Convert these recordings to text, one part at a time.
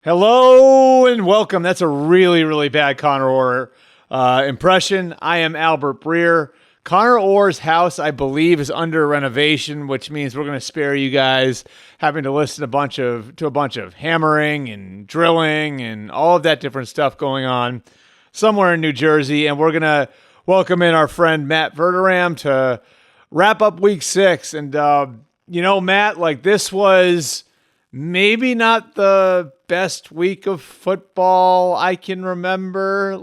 Hello and welcome. That's a really, really bad Connor Orr impression. I am Albert Breer. Connor Orr's house, I believe, is under renovation, which means we're going to spare you guys having to listen to a bunch of hammering and drilling and all of that different stuff going on somewhere in New Jersey. And we're going to welcome in our friend Matt Verderame to wrap up week 6. And, Matt, this was maybe not the best week of football I can remember.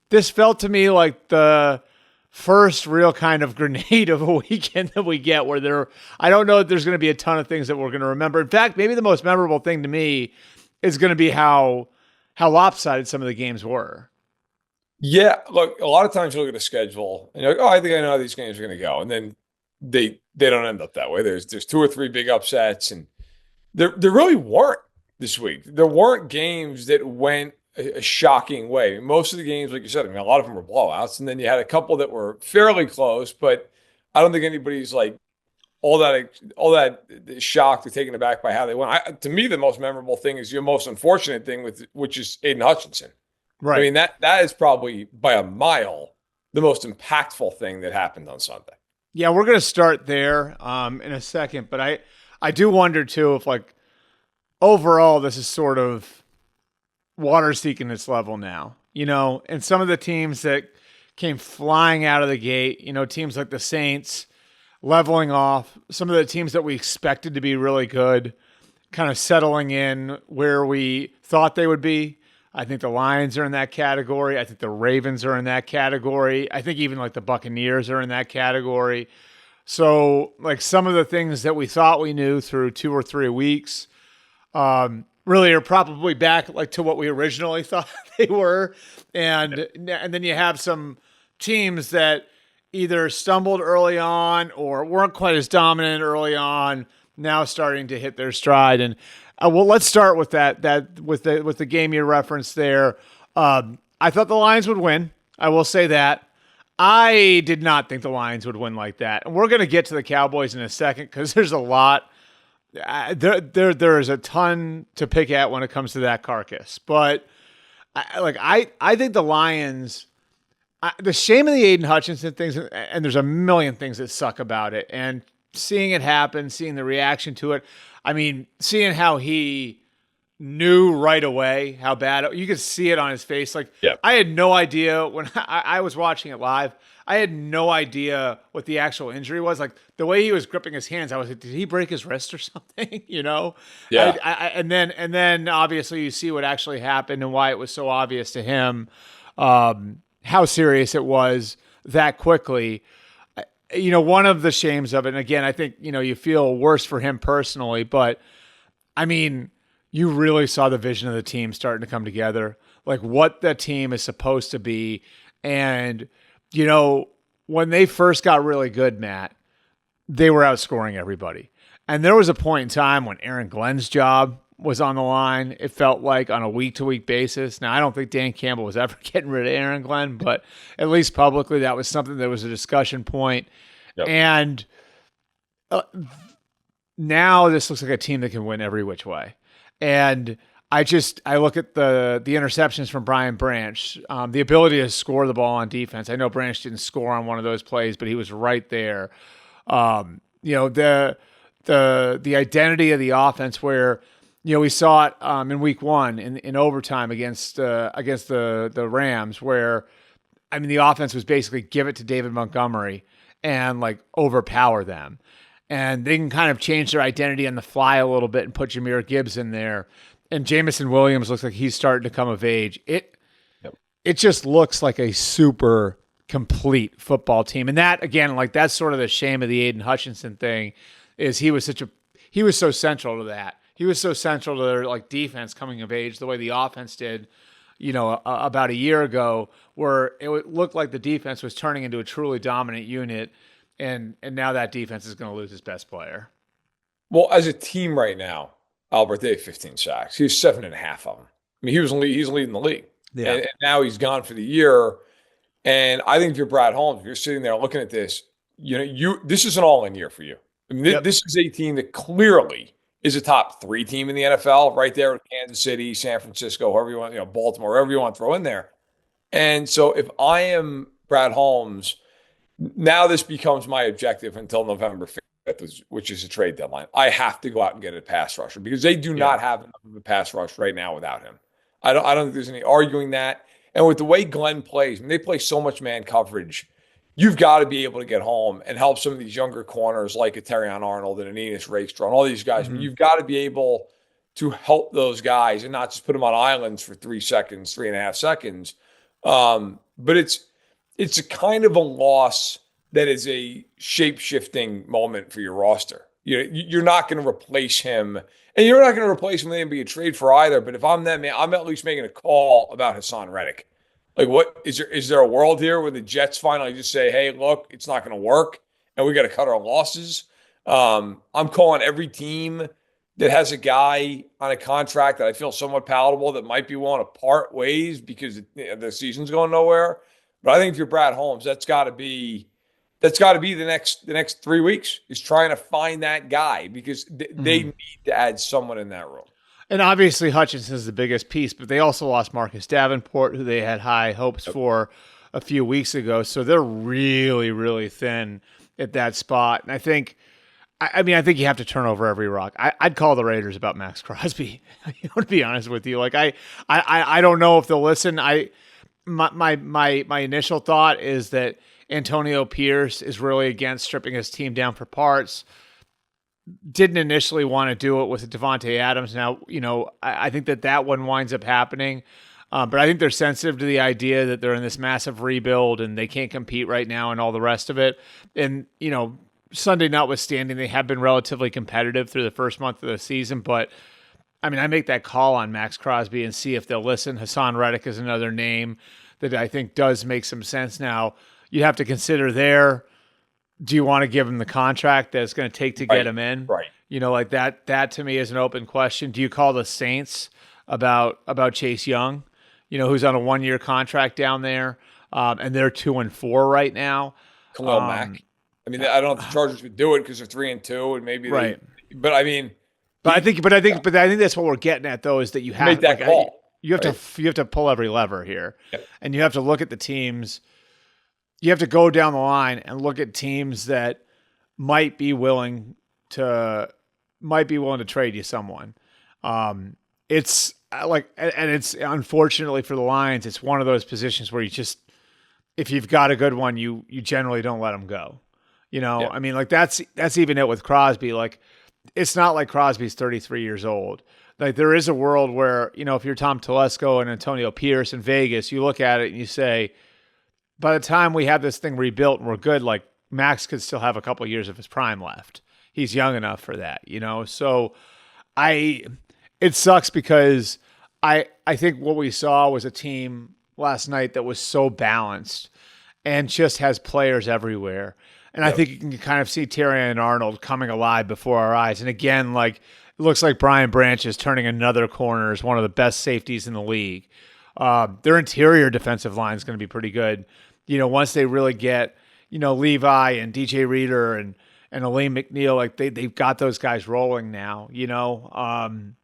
This felt to me like the first real kind of grenade of a weekend that we get I don't know that there's going to be a ton of things that we're going to remember. In fact, maybe the most memorable thing to me is going to be how lopsided some of the games were. Yeah, look, a lot of times you look at the schedule and you're like, oh, I think I know how these games are going to go. And then they don't end up that way. There's two or three big upsets, and there really weren't this week. There weren't games that went a shocking way. Most of the games, like you said, a lot of them were blowouts, and then you had a couple that were fairly close, but I don't think anybody's like all that shocked or taken aback by how they went. To me, the most memorable thing is your most unfortunate thing which is Aidan Hutchinson. Right. I mean, that is probably by a mile the most impactful thing that happened on Sunday. Yeah, we're going to start there in a second, but I do wonder too if overall this is sort of water seeking its level now, and some of the teams that came flying out of the gate, teams like the Saints leveling off, some of the teams that we expected to be really good, kind of settling in where we thought they would be. I think the Lions are in that category. I think the Ravens are in that category. I think even the Buccaneers are in that category. So some of the things that we thought we knew through 2 or 3 weeks really are probably back to what we originally thought they were. And then you have some teams that either stumbled early on or weren't quite as dominant early on, now starting to hit their stride. And let's start with with the game you referenced there. I thought the Lions would win. I will say that. I did not think the Lions would win like that. And we're going to get to the Cowboys in a second because there's a lot. There is a ton to pick at when it comes to that carcass. But I think the Lions, the shame of the Aidan Hutchinson things, and there's a million things that suck about it. And seeing it happen, seeing the reaction to it, seeing how he knew right away how bad you could see it on his face. Yeah. I had no idea when I was watching it live. I had no idea what the actual injury was. The way he was gripping his hands, I was like, did he break his wrist or something? Yeah. And then obviously you see what actually happened and why it was so obvious to him, how serious it was that quickly. One of the shames of it, and again, I think, you feel worse for him personally, but you really saw the vision of the team starting to come together, what the team is supposed to be. And, when they first got really good, Matt, they were outscoring everybody. And there was a point in time when Aaron Glenn's job was on the line. It felt like on a week-to-week basis. Now, I don't think Dan Campbell was ever getting rid of Aaron Glenn, but at least publicly, that was something that was a discussion point. Yep. And now this looks like a team that can win every which way. And I look at the interceptions from Brian Branch, the ability to score the ball on defense. I know Branch didn't score on one of those plays, but he was right there. The identity of the offense where, we saw it in week 1 in overtime against the Rams, where the offense was basically give it to David Montgomery and overpower them. And they can kind of change their identity on the fly a little bit and put Jahmyr Gibbs in there. And Jamison Williams looks like he's starting to come of age. It just looks like a super complete football team. And that, again, that's sort of the shame of the Aidan Hutchinson thing, is he was so central to that. He was so central to their defense coming of age, the way the offense did, about a year ago, where it looked like the defense was turning into a truly dominant unit. And now that defense is going to lose its best player. Well, as a team right now, Albert, they have 15 sacks. He has 7.5 of them. He's leading the league. Yeah. And now he's gone for the year. And I think if you're Brad Holmes, if you're sitting there looking at this, this is an all-in year for you. This is a team that clearly is a top 3 team in the NFL, right there with Kansas City, San Francisco, whoever you want, Baltimore, wherever you want to throw in there. And so if I am Brad Holmes, now this becomes my objective until November 5th, which is a trade deadline. I have to go out and get a pass rusher because they do Yeah. not have enough of a pass rush right now without him. I don't think there's any arguing that. And with the way Glenn plays, they play so much man coverage, you've got to be able to get home and help some of these younger corners like a Terrion Arnold and an Enos Rakestraw and all these guys. Mm-hmm. You've got to be able to help those guys and not just put them on islands for 3 seconds, 3.5 seconds. But it's a kind of a loss that is a shape-shifting moment for your roster. You're not going to replace him, and you're not going to replace him with anybody a trade for either. But if I'm that man, I'm at least making a call about Hassan Reddick. Like, what is there a world here where the Jets finally just say, "Hey, look, it's not going to work, and we got to cut our losses"? I'm calling every team that has a guy on a contract that I feel somewhat palatable that might be willing to part ways because the season's going nowhere. But I think if you're Brad Holmes, that's got to be the next 3 weeks is trying to find that guy because they need to add someone in that room. And obviously Hutchinson is the biggest piece, but they also lost Marcus Davenport, who they had high hopes for a few weeks ago. So they're really, really thin at that spot. And I think you have to turn over every rock. I'd call the Raiders about Max Crosby. To be honest with you, like I don't know if they'll listen. My initial thought is that Antonio Pierce is really against stripping his team down for parts. Didn't initially want to do it with Devontae Adams. Now, I think that one winds up happening. But I think they're sensitive to the idea that they're in this massive rebuild and they can't compete right now and all the rest of it. And, Sunday notwithstanding, they have been relatively competitive through the first month of the season. But, I make that call on Max Crosby and see if they'll listen. Hassan Reddick is another name that I think does make some sense. Now, you have to consider do you want to give him the contract that it's going to take to get him in? Right. Like that to me is an open question. Do you call the Saints about Chase Young, who's on a 1-year contract down there, and they're 2-4 right now? Khalil Mack. I don't know if the Chargers would do it because they're 3-2 and maybe right. But I think that's what we're getting at though, is that you have make that call. You have to pull every lever here, yep. And you have to look at the teams. You have to go down the line and look at teams that might be willing to trade you someone. It's unfortunately for the Lions, it's one of those positions where if you've got a good one, you generally don't let them go. Yeah. That's even it with Crosby. Like, it's not like Crosby's 33 years old. Like, there is a world where, if you're Tom Telesco and Antonio Pierce in Vegas, you look at it and you say, by the time we have this thing rebuilt and we're good, like, Max could still have a couple of years of his prime left. He's young enough for that, So it sucks because I think what we saw was a team last night that was so balanced and just has players everywhere. And yep. I think you can kind of see Terrion Arnold coming alive before our eyes. And again, like, it looks like Brian Branch is turning another corner as one of the best safeties in the league. Their interior defensive line is going to be pretty good. Once they really get, Levi and DJ Reader and Elaine McNeil, like they've got those guys rolling now, you're going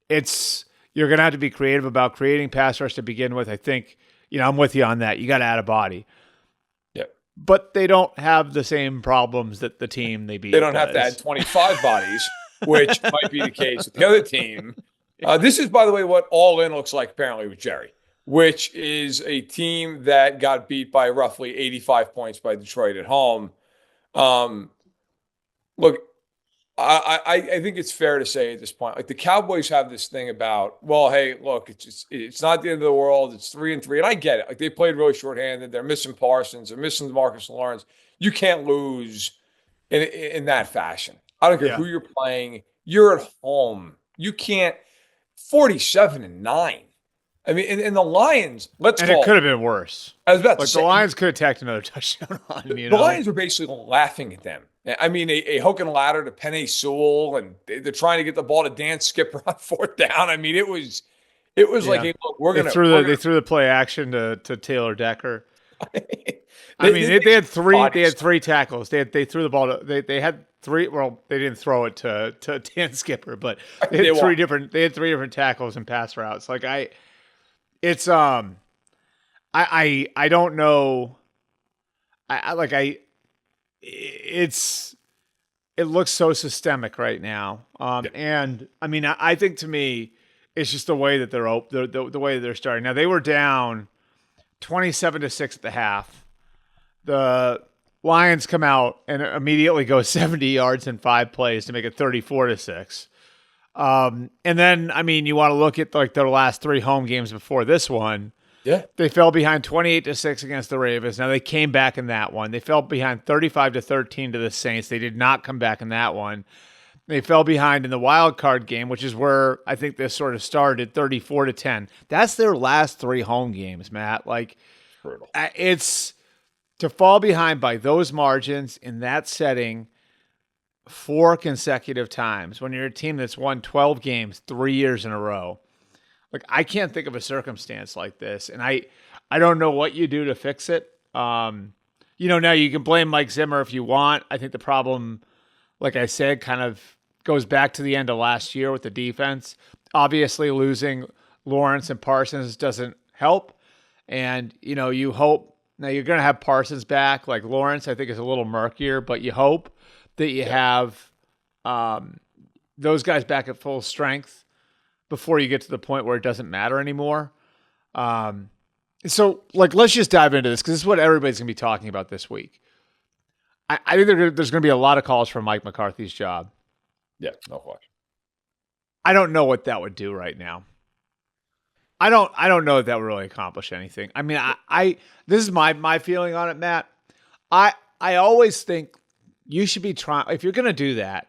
to have to be creative about creating pass rush to begin with. I think, I'm with you on that. You got to add a body. Yep. But they don't have the same problems that the team they beat. They don't have to add 25 bodies, which might be the case with the other team. This is, by the way, what all in looks like apparently with Jerry, which is a team that got beat by roughly 85 points by Detroit at home. Look, I think it's fair to say at this point, like, the Cowboys have this thing about, well, hey, look, it's not the end of the world. It's 3-3, and I get it. Like, they played really shorthanded. They're missing Parsons. They're missing Marcus Lawrence. You can't lose in that fashion. I don't care who you're playing. You're at home. You can't. 47-9. I mean, and the Lions, it could have been worse. I was about to say, the Lions could have tacked another touchdown on them. The Lions were basically laughing at them. I mean, a hook and ladder to Penei Sewell, and they're trying to get the ball to Dan Skipper on 4th down. I mean, it was like, hey, look, they threw the play action to Taylor Decker. I mean, they had three. They bodies. had three tackles. They threw the ball. They had three. Well, they didn't throw it to Dan Skipper, but they They had three won. different. They had three different tackles and pass routes. Like it's I don't know. I like I. It's it looks so systemic right now. Yeah. And I mean, I think to me, it's just the way that they're the way that they're starting. Now they were down 27-6 at the half. The Lions come out and immediately go 70 yards in 5 plays to make it 34-6. And then, I mean, you want to look at like their last three home games before this one. Yeah. They fell behind 28-6 against the Ravens. Now they came back in that one. They fell behind 35-13 to the Saints. They did not come back in that one. They fell behind in the wild card game, which is where I think this sort of started, 34-10. That's their last three home games, Matt. Like, Brutal. it's to fall behind by those margins in that setting 4 consecutive times when you're a team that's won 12 games 3 years in a row. Like, I can't think of a circumstance like this, and I don't know what you do to fix it. Now you can blame Mike Zimmer if you want. I think the problem, like I said, kind of goes back to the end of last year with the defense. Obviously, losing Lawrence and Parsons doesn't help, and you hope now you're going to have Parsons back. Like Lawrence, I think is a little murkier, but you hope that you have those guys back at full strength before you get to the point where it doesn't matter anymore. So, let's just dive into this because this is what everybody's going to be talking about this week. I think there's going to be a lot of calls for Mike McCarthy's job. Yeah, no question. I don't know what that would do right now. I don't know if that would really accomplish anything. I mean, this is my feeling on it, Matt. I always think you should be trying, if you're going to do that,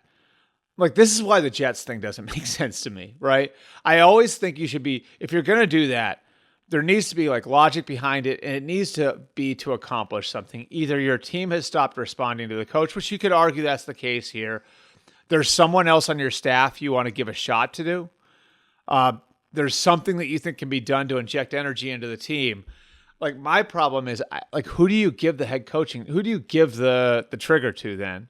like, this is why the Jets thing doesn't make sense to me, right? I always think you should be, if you're going to do that, there needs to be like logic behind it, and it needs to be to accomplish something. Either your team has stopped responding to the coach, which you could argue that's the case here. There's someone else on your staff you want to give a shot to do. There's something that you think can be done to inject energy into the team. Like, my problem is, who do you give the head coaching? Who do you give the trigger to then?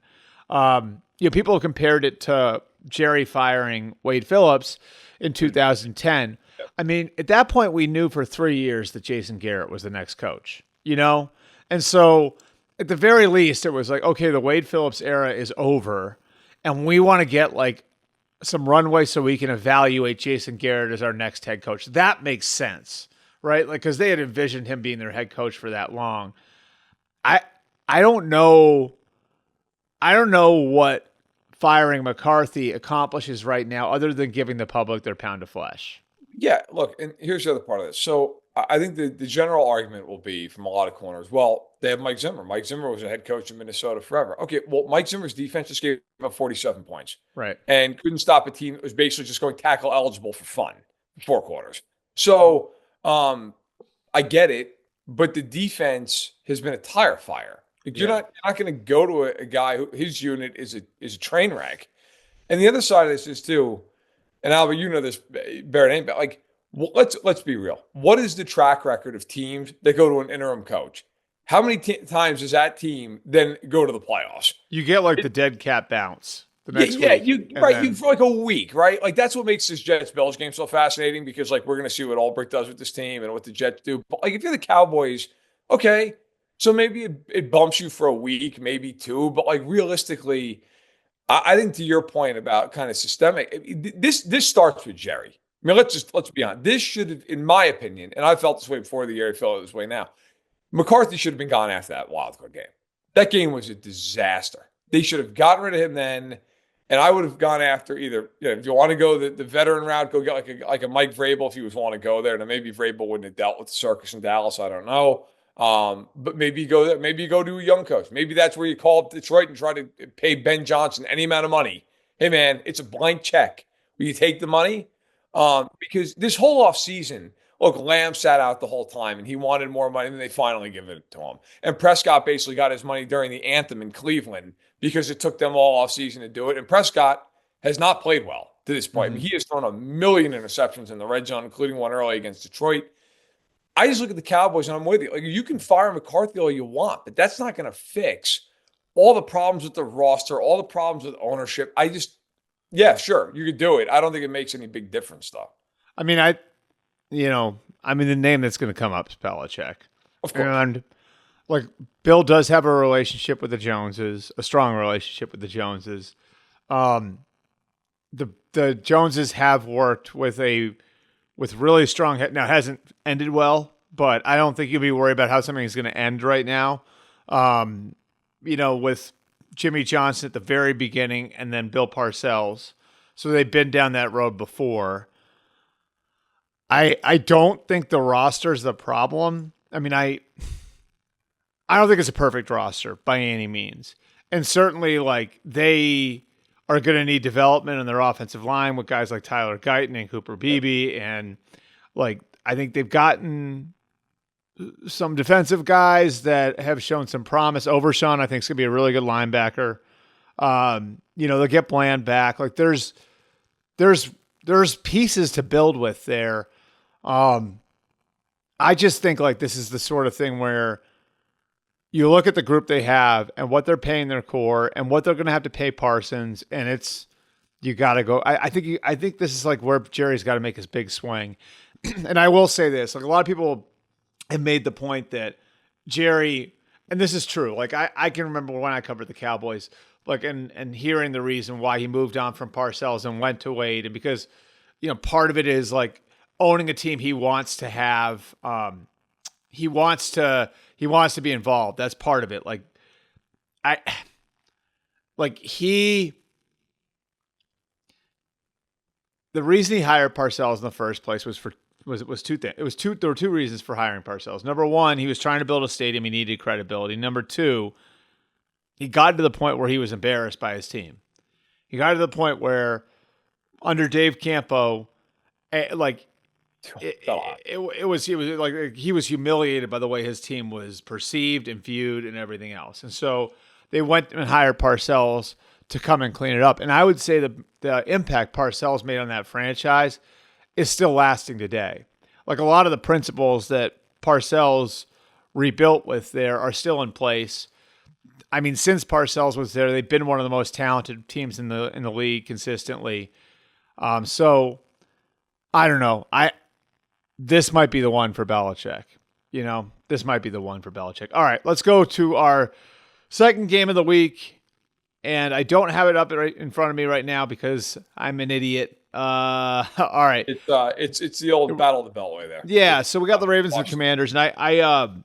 People have compared it to Jerry firing Wade Phillips in 2010. I mean, at that point, we knew for 3 years that Jason Garrett was the next coach, And so at the very least, it was like, okay, the Wade Phillips era is over, and we want to get like some runway so we can evaluate Jason Garrett as our next head coach. That makes sense, right? Like, because they had envisioned him being their head coach for that long. I don't know. I don't know what firing McCarthy accomplishes right now other than giving the public their pound of flesh. Yeah, look, and here's the other part of this. So I think the general argument will be from a lot of corners, well, they have Mike Zimmer. Mike Zimmer was a head coach in Minnesota forever. Okay, well, Mike Zimmer's defense just gave up 47 points. Right. And couldn't stop a team that was basically just going tackle eligible for fun for 4 quarters. So I get it, but the defense has been a tire fire. Like, you're not going to go to a guy who his unit is a train wreck. And the other side of this is too, and Albert, you know this better than anybody. Like, let's be real. What is the track record of teams that go to an interim coach? How many times does that team then go to the playoffs? You get like the dead cat bounce the next week. You for like a week, right? Like, that's what makes this Jets-Bills game so fascinating, because like we're going to see what Ulbrich does with this team and what the Jets do. But like, if you're the Cowboys, okay, so maybe it bumps you for a week, maybe two, but like realistically, I think to your point about kind of systemic, this starts with Jerry. I mean, let's be honest. This should have, in my opinion, and I felt this way before the year, I feel this way now. McCarthy should have been gone after that wildcard game. That game was a disaster. They should have gotten rid of him then, and I would have gone after either, if you want to go the veteran route, go get like a Mike Vrabel if you want to go there. Now, maybe Vrabel wouldn't have dealt with the circus in Dallas. I don't know. But maybe you go there. Maybe you go to a young coach. Maybe that's where you call up Detroit and try to pay Ben Johnson any amount of money. Hey, man, it's a blank check. Will you take the money? Because this whole offseason, look, Lamb sat out the whole time, and he wanted more money, and they finally give it to him. And Prescott basically got his money during the anthem in Cleveland because it took them all offseason to do it. And Prescott has not played well to this point. Mm-hmm. I mean, he has thrown a million interceptions in the red zone, including one early against Detroit. I just look at the Cowboys and I'm with you. Like, you can fire McCarthy all you want, but that's not going to fix all the problems with the roster, all the problems with ownership. Yeah, sure, you could do it. I don't think it makes any big difference, though. I mean, the name that's going to come up is Belichick. Of course. And like Bill does have a relationship with the Joneses, a strong relationship with the Joneses. Um, the Joneses have worked with really strong now, it hasn't ended well, but I don't think you'll be worried about how something is going to end right now. With Jimmy Johnson at the very beginning and then Bill Parcells. So they've been down that road before. I don't think the roster is the problem. I mean, I don't think it's a perfect roster by any means. And certainly, like, they are going to need development in their offensive line with guys like Tyler Guyton and Cooper Beebe. And, like, I think they've gotten some defensive guys that have shown some promise. Overshawn, I think, is going to be a really good linebacker. They'll get Bland back. Like, there's pieces to build with there. I just think, like, this is the sort of thing where you look at the group they have and what they're paying their core and what they're going to have to pay Parsons, and you got to go. I think this is like where Jerry's got to make his big swing. And I will say this, like, a lot of people have made the point that Jerry, and this is true. Like, I can remember when I covered the Cowboys, like, and hearing the reason why he moved on from Parcells and went to Wade, and because, part of it is like owning a team he wants to have. He wants to be involved. That's part of it. The reason he hired Parcells in the first place was two things. There were two reasons for hiring Parcells. Number one, he was trying to build a stadium. He needed credibility. Number two, he got to the point where he was embarrassed by his team. He got to the point where under Dave Campo, it was like he was humiliated by the way his team was perceived and viewed and everything else. And so they went and hired Parcells to come and clean it up. And I would say the impact Parcells made on that franchise is still lasting today. Like, a lot of the principles that Parcells rebuilt with there are still in place. I mean, since Parcells was there, they've been one of the most talented teams in the league consistently. So I don't know. This might be the one for Belichick. This might be the one for Belichick. All right, let's go to our second game of the week. And I don't have it up right in front of me right now because I'm an idiot. All right. It's the old Battle of the Beltway there. Yeah, so we got the Ravens and Commanders, and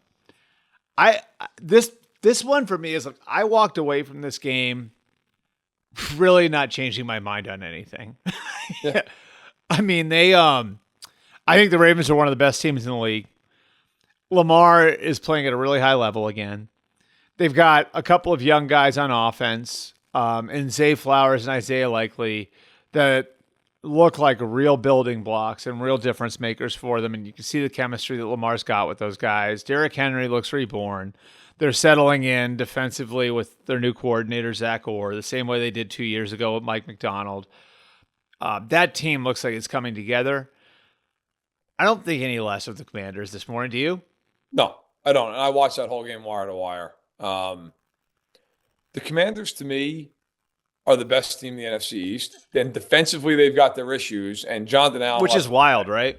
this one for me is like, I walked away from this game really not changing my mind on anything. Yeah. I mean, I think the Ravens are one of the best teams in the league. Lamar is playing at a really high level again. They've got a couple of young guys on offense, and Zay Flowers and Isaiah Likely, that look like real building blocks and real difference makers for them. And you can see the chemistry that Lamar's got with those guys. Derrick Henry looks reborn. They're settling in defensively with their new coordinator, Zach Orr, the same way they did 2 years ago with Mike McDonald. That team looks like it's coming together. I don't think any less of the Commanders this morning. Do you? No, I don't. And I watched that whole game wire to wire. The Commanders, to me, are the best team in the NFC East. Then defensively, they've got their issues. And Jonathan Allen, which is wild, right?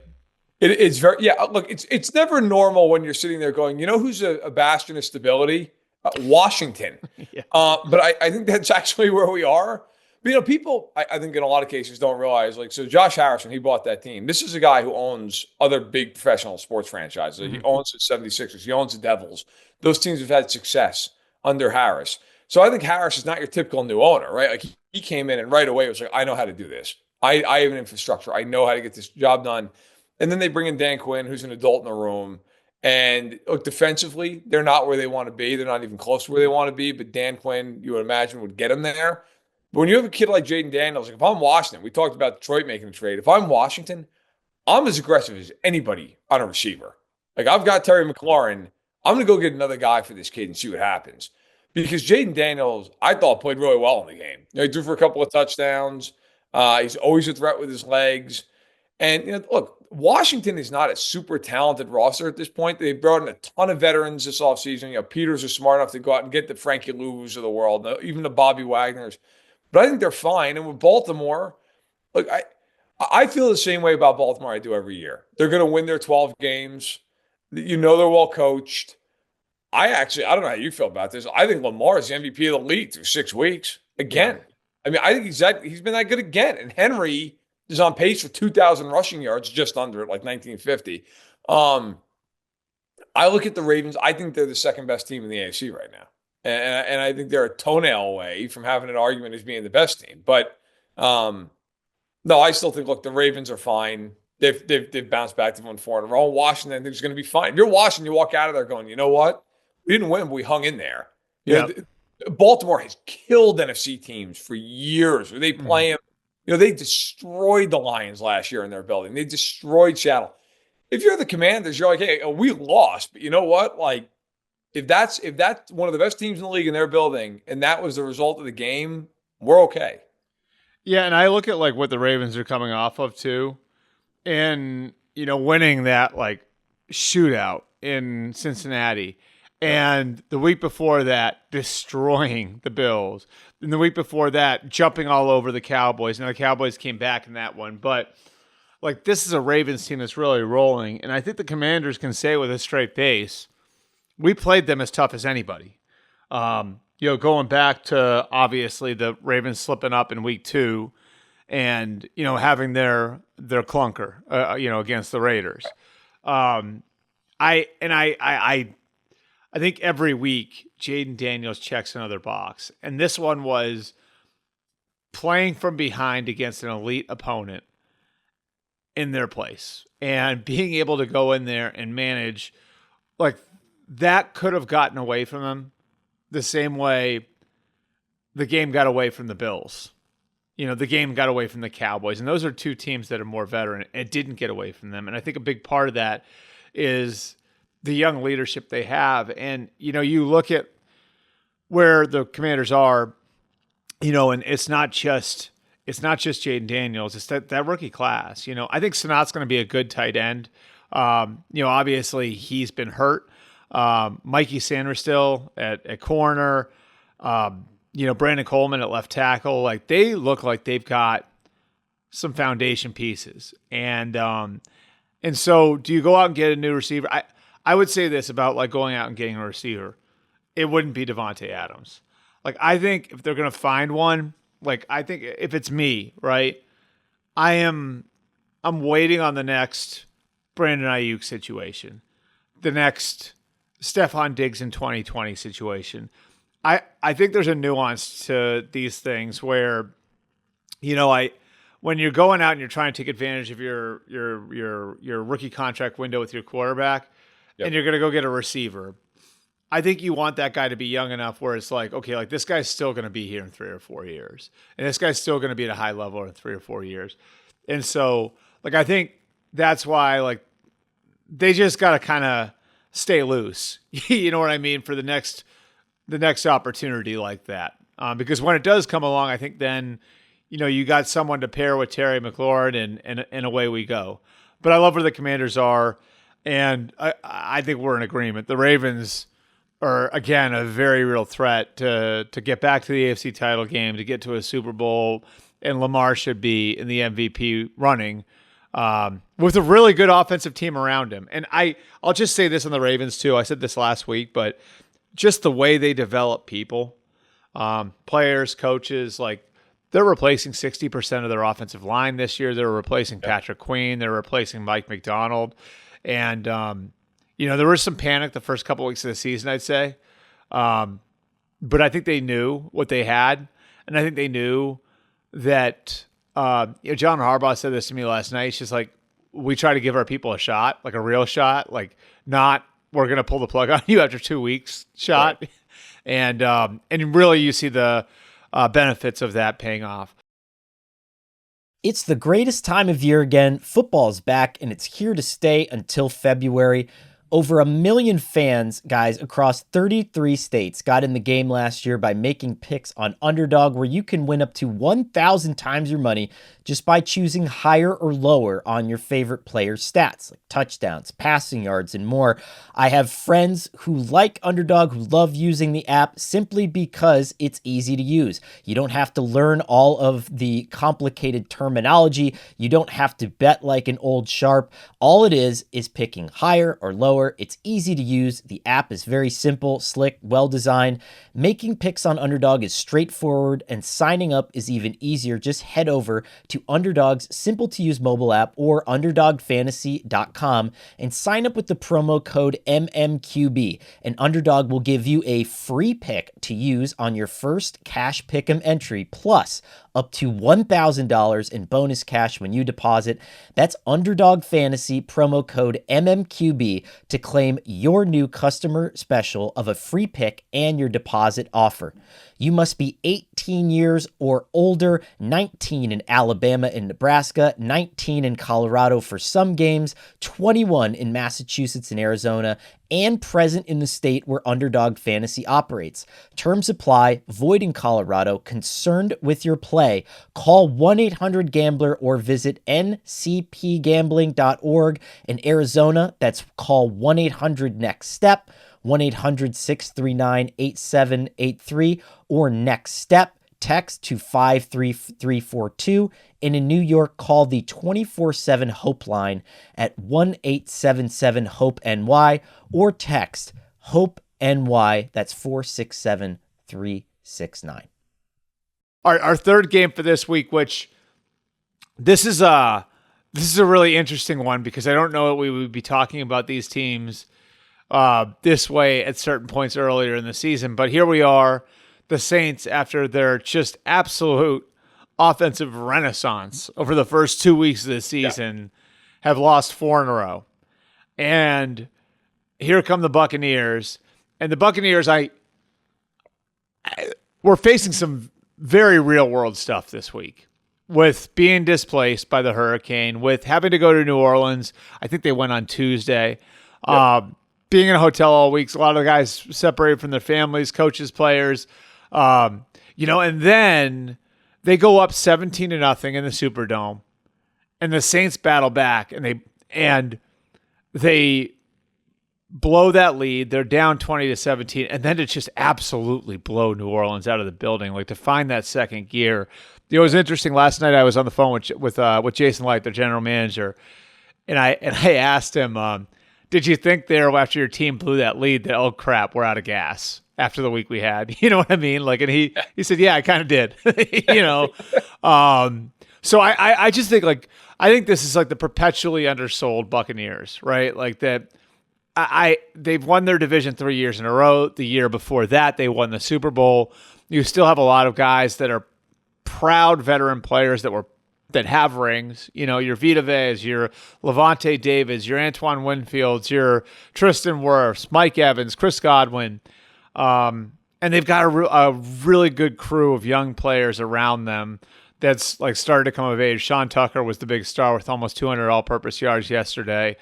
It's very, yeah. Look, it's never normal when you're sitting there going, who's a bastion of stability? Washington. Yeah. But I think that's actually where we are. But, people, I think in a lot of cases don't realize, like, so Josh Harrison, he bought that team. This is a guy who owns other big professional sports franchises. Mm-hmm. He owns the 76ers. He owns the Devils. Those teams have had success under Harris. So I think Harris is not your typical new owner, right? Like, he came in and right away was like, I know how to do this. I have an infrastructure. I know how to get this job done. And then they bring in Dan Quinn, who's an adult in the room. And look, defensively, they're not where they want to be. They're not even close to where they want to be. But Dan Quinn, you would imagine, would get them there. But when you have a kid like Jaden Daniels, like, if I'm Washington, we talked about Detroit making a trade. If I'm Washington, I'm as aggressive as anybody on a receiver. Like, I've got Terry McLaurin. I'm going to go get another guy for this kid and see what happens. Because Jaden Daniels, I thought, played really well in the game. He threw for a couple of touchdowns. He's always a threat with his legs. And look, Washington is not a super talented roster at this point. They brought in a ton of veterans this offseason. Peters are smart enough to go out and get the Frankie Lou's of the world, even the Bobby Wagners. But I think they're fine. And with Baltimore, look, I feel the same way about Baltimore I do every year. They're going to win their 12 games. They're well coached. I don't know how you feel about this. I think Lamar is the MVP of the league through 6 weeks. Again. Yeah. I mean, I think he's been that good again. And Henry is on pace for 2,000 rushing yards, just under it, like 1950. I look at the Ravens. I think they're the second best team in the AFC right now. And I think they're a toenail away from having an argument as being the best team. But no, I still think, look, the Ravens are fine. They've bounced back. They've won 4 in a row. Washington, I think, is going to be fine. If you're Washington, you walk out of there going, you know what? We didn't win, but we hung in there. Yeah. Baltimore has killed NFC teams for years. They play them. They destroyed the Lions last year in their building. They destroyed Seattle. If you're the Commanders, you're like, hey, we lost, but you know what? Like, if that's one of the best teams in the league in their building, and that was the result of the game, we're okay. Yeah, and I look at like what the Ravens are coming off of too, and winning that like shootout in Cincinnati. And the week before that, destroying the Bills. And the week before that, jumping all over the Cowboys. Now, the Cowboys came back in that one. But, like, this is a Ravens team that's really rolling. And I think the Commanders can say with a straight face, we played them as tough as anybody. Going back to, obviously, the Ravens slipping up in week 2 and, having their clunker, against the Raiders. I think every week, Jaden Daniels checks another box. And this one was playing from behind against an elite opponent in their place. And being able to go in there and manage, like, that could have gotten away from them the same way the game got away from the Bills. The game got away from the Cowboys. And those are 2 teams that are more veteran. It didn't get away from them. And I think a big part of that is the young leadership they have. And, you look at where the Commanders are, and it's not just Jaden Daniels, it's that rookie class. I think Sanat's going to be a good tight end. Obviously he's been hurt. Mikey Sanders still at corner, Brandon Coleman at left tackle. Like, they look like they've got some foundation pieces. And so do you go out and get a new receiver? I would say this about like going out and getting a receiver. It wouldn't be Devontae Adams. Like, I think if they're going to find one, like, I think if it's me, right, I'm waiting on the next Brandon Ayuk situation, the next Stephon Diggs in 2020 situation. I think there's a nuance to these things where, when you're going out and you're trying to take advantage of your rookie contract window with your quarterback, and you're going to go get a receiver, I think you want that guy to be young enough where it's like, okay, like, this guy's still going to be here in 3 or 4 years. And this guy's still going to be at a high level in 3 or 4 years. And so, like, I think that's why, like, they just got to kind of stay loose. You know what I mean? For the next opportunity like that. Because when it does come along, I think then, you got someone to pair with Terry McLaurin and away we go. But I love where the Commanders are. And I think we're in agreement. The Ravens are, again, a very real threat to get back to the AFC title game, to get to a Super Bowl, and Lamar should be in the MVP running with a really good offensive team around him. And I'll just say this on the Ravens too. I said this last week, but just the way they develop people, players, coaches, like, they're replacing 60% of their offensive line this year. They're replacing Patrick Queen. They're replacing Mike McDonald. And, there was some panic the first couple of weeks of the season, I'd say. But I think they knew what they had. And I think they knew that, John Harbaugh said this to me last night. He's just like, we try to give our people a shot, like a real shot, like, not we're going to pull the plug on you after 2 weeks shot. Right. And really you see the benefits of that paying off. It's the greatest time of year again. Football is back, and it's here to stay until February. Over 1 million fans, guys, across 33 states got in the game last year by making picks on Underdog, where you can win up to 1,000 times your money just by choosing higher or lower on your favorite player's stats, like touchdowns, passing yards, and more. I have friends who like Underdog who love using the app simply because it's easy to use. You don't have to learn all of the complicated terminology. You don't have to bet like an old sharp. All it is picking higher or lower. It's easy to use. The app is very simple, slick, well designed. Making picks on Underdog is straightforward, and signing up is even easier. Just head over to Underdog's simple to use mobile app or underdogfantasy.com and sign up with the promo code MMQB. And Underdog will give you a free pick to use on your first cash pick'em entry, plus up to $1,000 in bonus cash when you deposit. That's Underdog Fantasy, promo code MMQB, to claim your new customer special of a free pick and your deposit offer. You must be 18 years or older, 19 in Alabama and Nebraska, 19 in Colorado for some games, 21 in Massachusetts and Arizona, and present in the state where Underdog Fantasy operates. Terms apply. Void in Colorado. Concerned with your play? Call 1-800-GAMBLER or visit ncpgambling.org. In Arizona, that's call 1-800-NEXT-STEP, 1-800-639-8783, or Next Step. Text to 53342. And in New York, call the 24/7 Hope line at 1-877-HOPE-NY or text HOPE-NY. That's 467-369. Our third game for this week, which this is a really interesting one because I don't know that we would be talking about these teams this way at certain points earlier in the season. But here we are, the Saints, after their just absolute offensive renaissance over the first 2 weeks of the season, have lost 4 in a row. And here come the Buccaneers. And the Buccaneers, we're facing some very real world stuff this week with being displaced by the hurricane, with having to go to New Orleans. I think they went on Tuesday. Being in a hotel all week. A lot of the guys separated from their families, coaches, players. And then they go up 17-0 in the Superdome, and the Saints battle back, and they blow that lead. They're down 20-17, and then to just absolutely blow New Orleans out of the building, like to find that second gear. It was interesting. Last night I was on the phone with Jason Light, their general manager, and I asked him, did you think there after your team blew that lead that, oh crap, we're out of gas after the week we had? You know what I mean? Like, and he said, yeah, I kind of did, So I just think I think this is like the perpetually undersold Buccaneers, right? Like that they've won their division 3 years in a row. The year before that, they won the Super Bowl. You still have a lot of guys that are proud veteran players that have rings, your Vita Veas, your Levante Davids, your Antoine Winfields, your Tristan Wirfs, Mike Evans, Chris Godwin. And they've got a really good crew of young players around them that's like started to come of age. Sean Tucker was the big star with almost 200 all-purpose yards yesterday.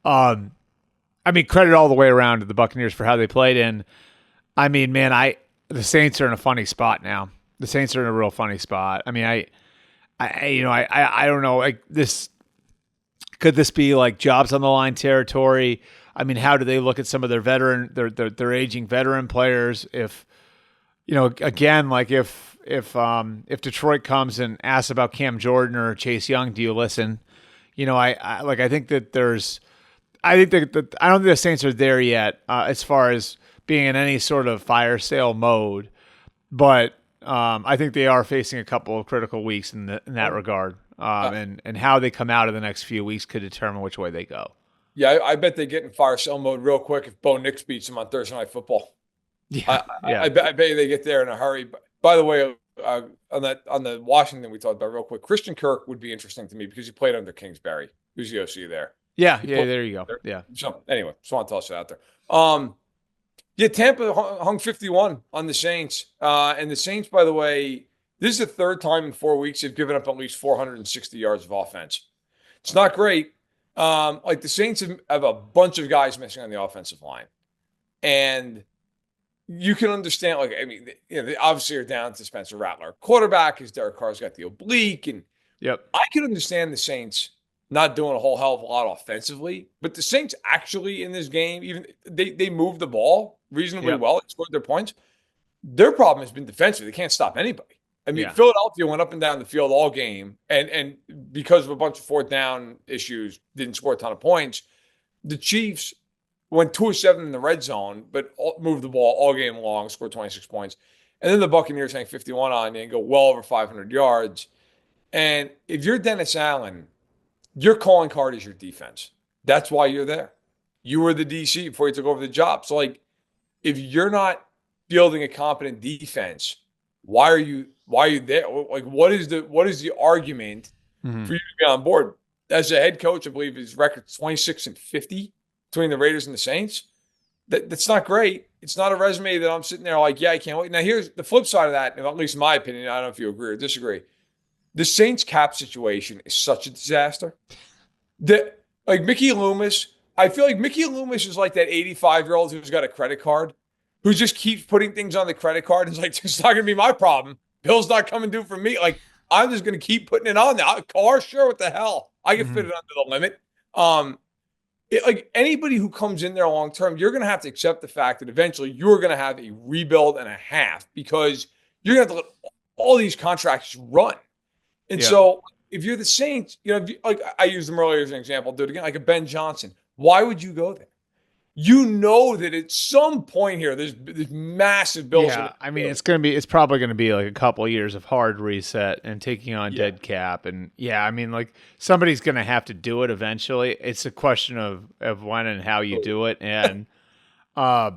Credit all the way around to the Buccaneers for how they played. And the Saints are in a funny spot now. The Saints are in a real funny spot. I don't know. Like this, could this be like jobs on the line territory? How do they look at some of their their aging veteran players? If again, like if Detroit comes and asks about Cam Jordan or Chase Young, do you listen? I think that I don't think the Saints are there yet as far as being in any sort of fire sale mode, but. I think they are facing a couple of critical weeks in that regard, and how they come out of the next few weeks could determine which way they go. Yeah, I bet they get in fire sale mode real quick if Bo Nix beats them on Thursday Night Football. I bet they get there in a hurry. By the way, on the Washington we talked about real quick, Christian Kirk would be interesting to me because he played under Kingsbury, who's the OC there. There you go. There. Yeah. So anyway, just want to toss it out there. Tampa hung 51 on the Saints. And the Saints, by the way, this is the third time in 4 weeks they've given up at least 460 yards of offense. It's not great. The Saints have a bunch of guys missing on the offensive line. And you can understand, they obviously are down to Spencer Rattler. Quarterback is Derek Carr's got the oblique. And Yep. I can understand the Saints not doing a whole hell of a lot offensively, but the Saints actually in this game, even they moved the ball reasonably Yep. well and scored their points. Their problem has been defensive. They can't stop anybody. I mean, Yeah. Philadelphia went up and down the field all game, and because of a bunch of fourth down issues, didn't score a ton of points. The Chiefs went 2 of 7 in the red zone, but moved the ball all game long, scored 26 points. And then the Buccaneers hang 51 on you and go well over 500 yards. And if you're Dennis Allen, your calling card is your defense. That's why you're there. You were the DC before you took over the job. So, like, if you're not fielding a competent defense, why are you there? Like, what is the argument for you to be on board? As a head coach, I believe his record's 26-50 between the Raiders and the Saints. That's not great. It's not a resume that I'm sitting there like, yeah, I can't wait. Now, here's the flip side of that, at least in my opinion. I don't know if you agree or disagree. The Saints cap situation is such a disaster that, like, Mickey Loomis, I feel like Mickey Loomis is like that 85-year-old who's got a credit card, who just keeps putting things on the credit card. And it's like, it's not going to be my problem. Bill's not coming due for me. Like, I'm just going to keep putting it on there. Car, sure, what the hell? I can fit it under the limit. Like, anybody who comes in there long term, you're going to have to accept the fact that eventually you're going to have a rebuild and a half, because you're going to have to let all these contracts run. And so if you're the Saints, like I used them earlier as an example, I'll do it again, like a Ben Johnson. Why would you go there? You know that at some point here, there's massive bills. Yeah, I mean, it's probably going to be like a couple of years of hard reset and taking on dead cap. And yeah, I mean, like, somebody's going to have to do it eventually. It's a question of when and how you do it. And I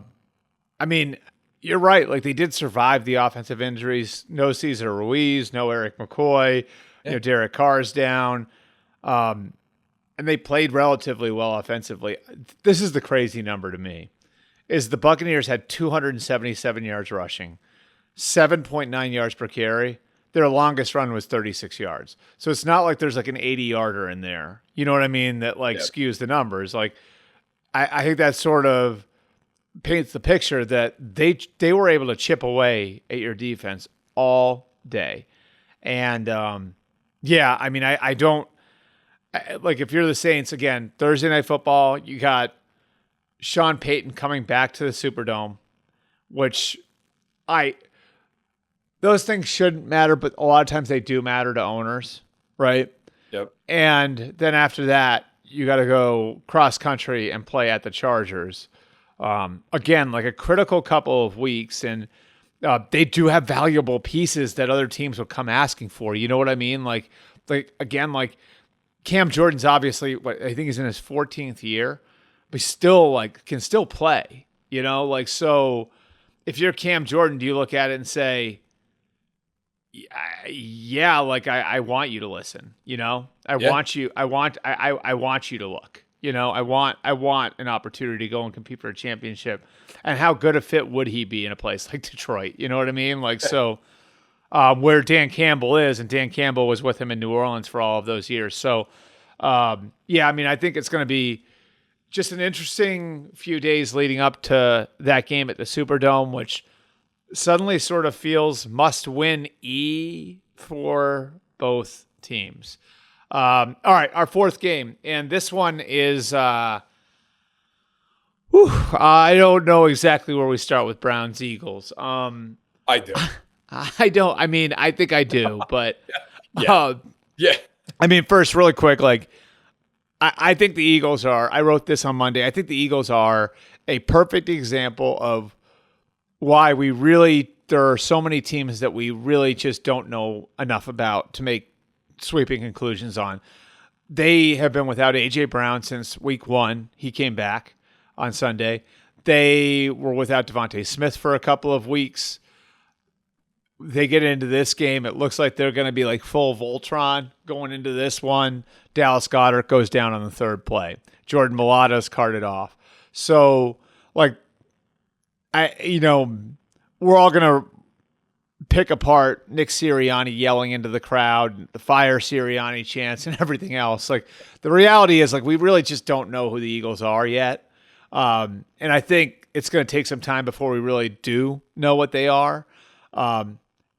mean, you're right. Like, they did survive the offensive injuries. No Cesar Ruiz, no Eric McCoy, Derek Carr's down. And they played relatively well offensively. This is the crazy number to me, is the Buccaneers had 277 yards rushing, 7.9 yards per carry. Their longest run was 36 yards. So it's not like there's like an 80-yarder in there. You know what I mean? That skews the numbers. Like, I think that sort of paints the picture that they were able to chip away at your defense all day. And I mean, I don't, like, if you're the Saints, again, Thursday Night Football, you got Sean Payton coming back to the Superdome, which those things shouldn't matter, but a lot of times they do matter to owners, right? Yep. And then after that, you got to go cross country and play at the Chargers. Again, like a critical couple of weeks, and they do have valuable pieces that other teams will come asking for. You know what I mean? Like again, like, Cam Jordan's obviously, I think he's in his 14th year, but still, like, can still play, like, so if you're Cam Jordan, do you look at it and say, yeah, like, I want you to listen, I want you to look, I want an opportunity to go and compete for a championship. And how good a fit would he be in a place like Detroit? You know what I mean? Like, so where Dan Campbell is, and Dan Campbell was with him in New Orleans for all of those years. So, I mean, I think it's going to be just an interesting few days leading up to that game at the Superdome, which suddenly sort of feels must-win-y for both teams. All right, our fourth game, and this one is I don't know exactly where we start with Browns-Eagles. I do. I don't. I mean, I think I do, but yeah. I mean, first, really quick, like, I think the Eagles are. I wrote this on Monday. I think the Eagles are a perfect example of why there are so many teams that we really just don't know enough about to make sweeping conclusions on. They have been without A.J. Brown since week 1. He came back on Sunday. They were without Devontae Smith for a couple of weeks. They get into this game, it looks like they're going to be like full Voltron going into this one. Dallas Goedert goes down on the third play. Jordan Mailata's carted off. So, like, we're all going to pick apart Nick Sirianni yelling into the crowd, the fire Sirianni chants, and everything else. Like, the reality is, like, we really just don't know who the Eagles are yet. And I think it's going to take some time before we really do know what they are.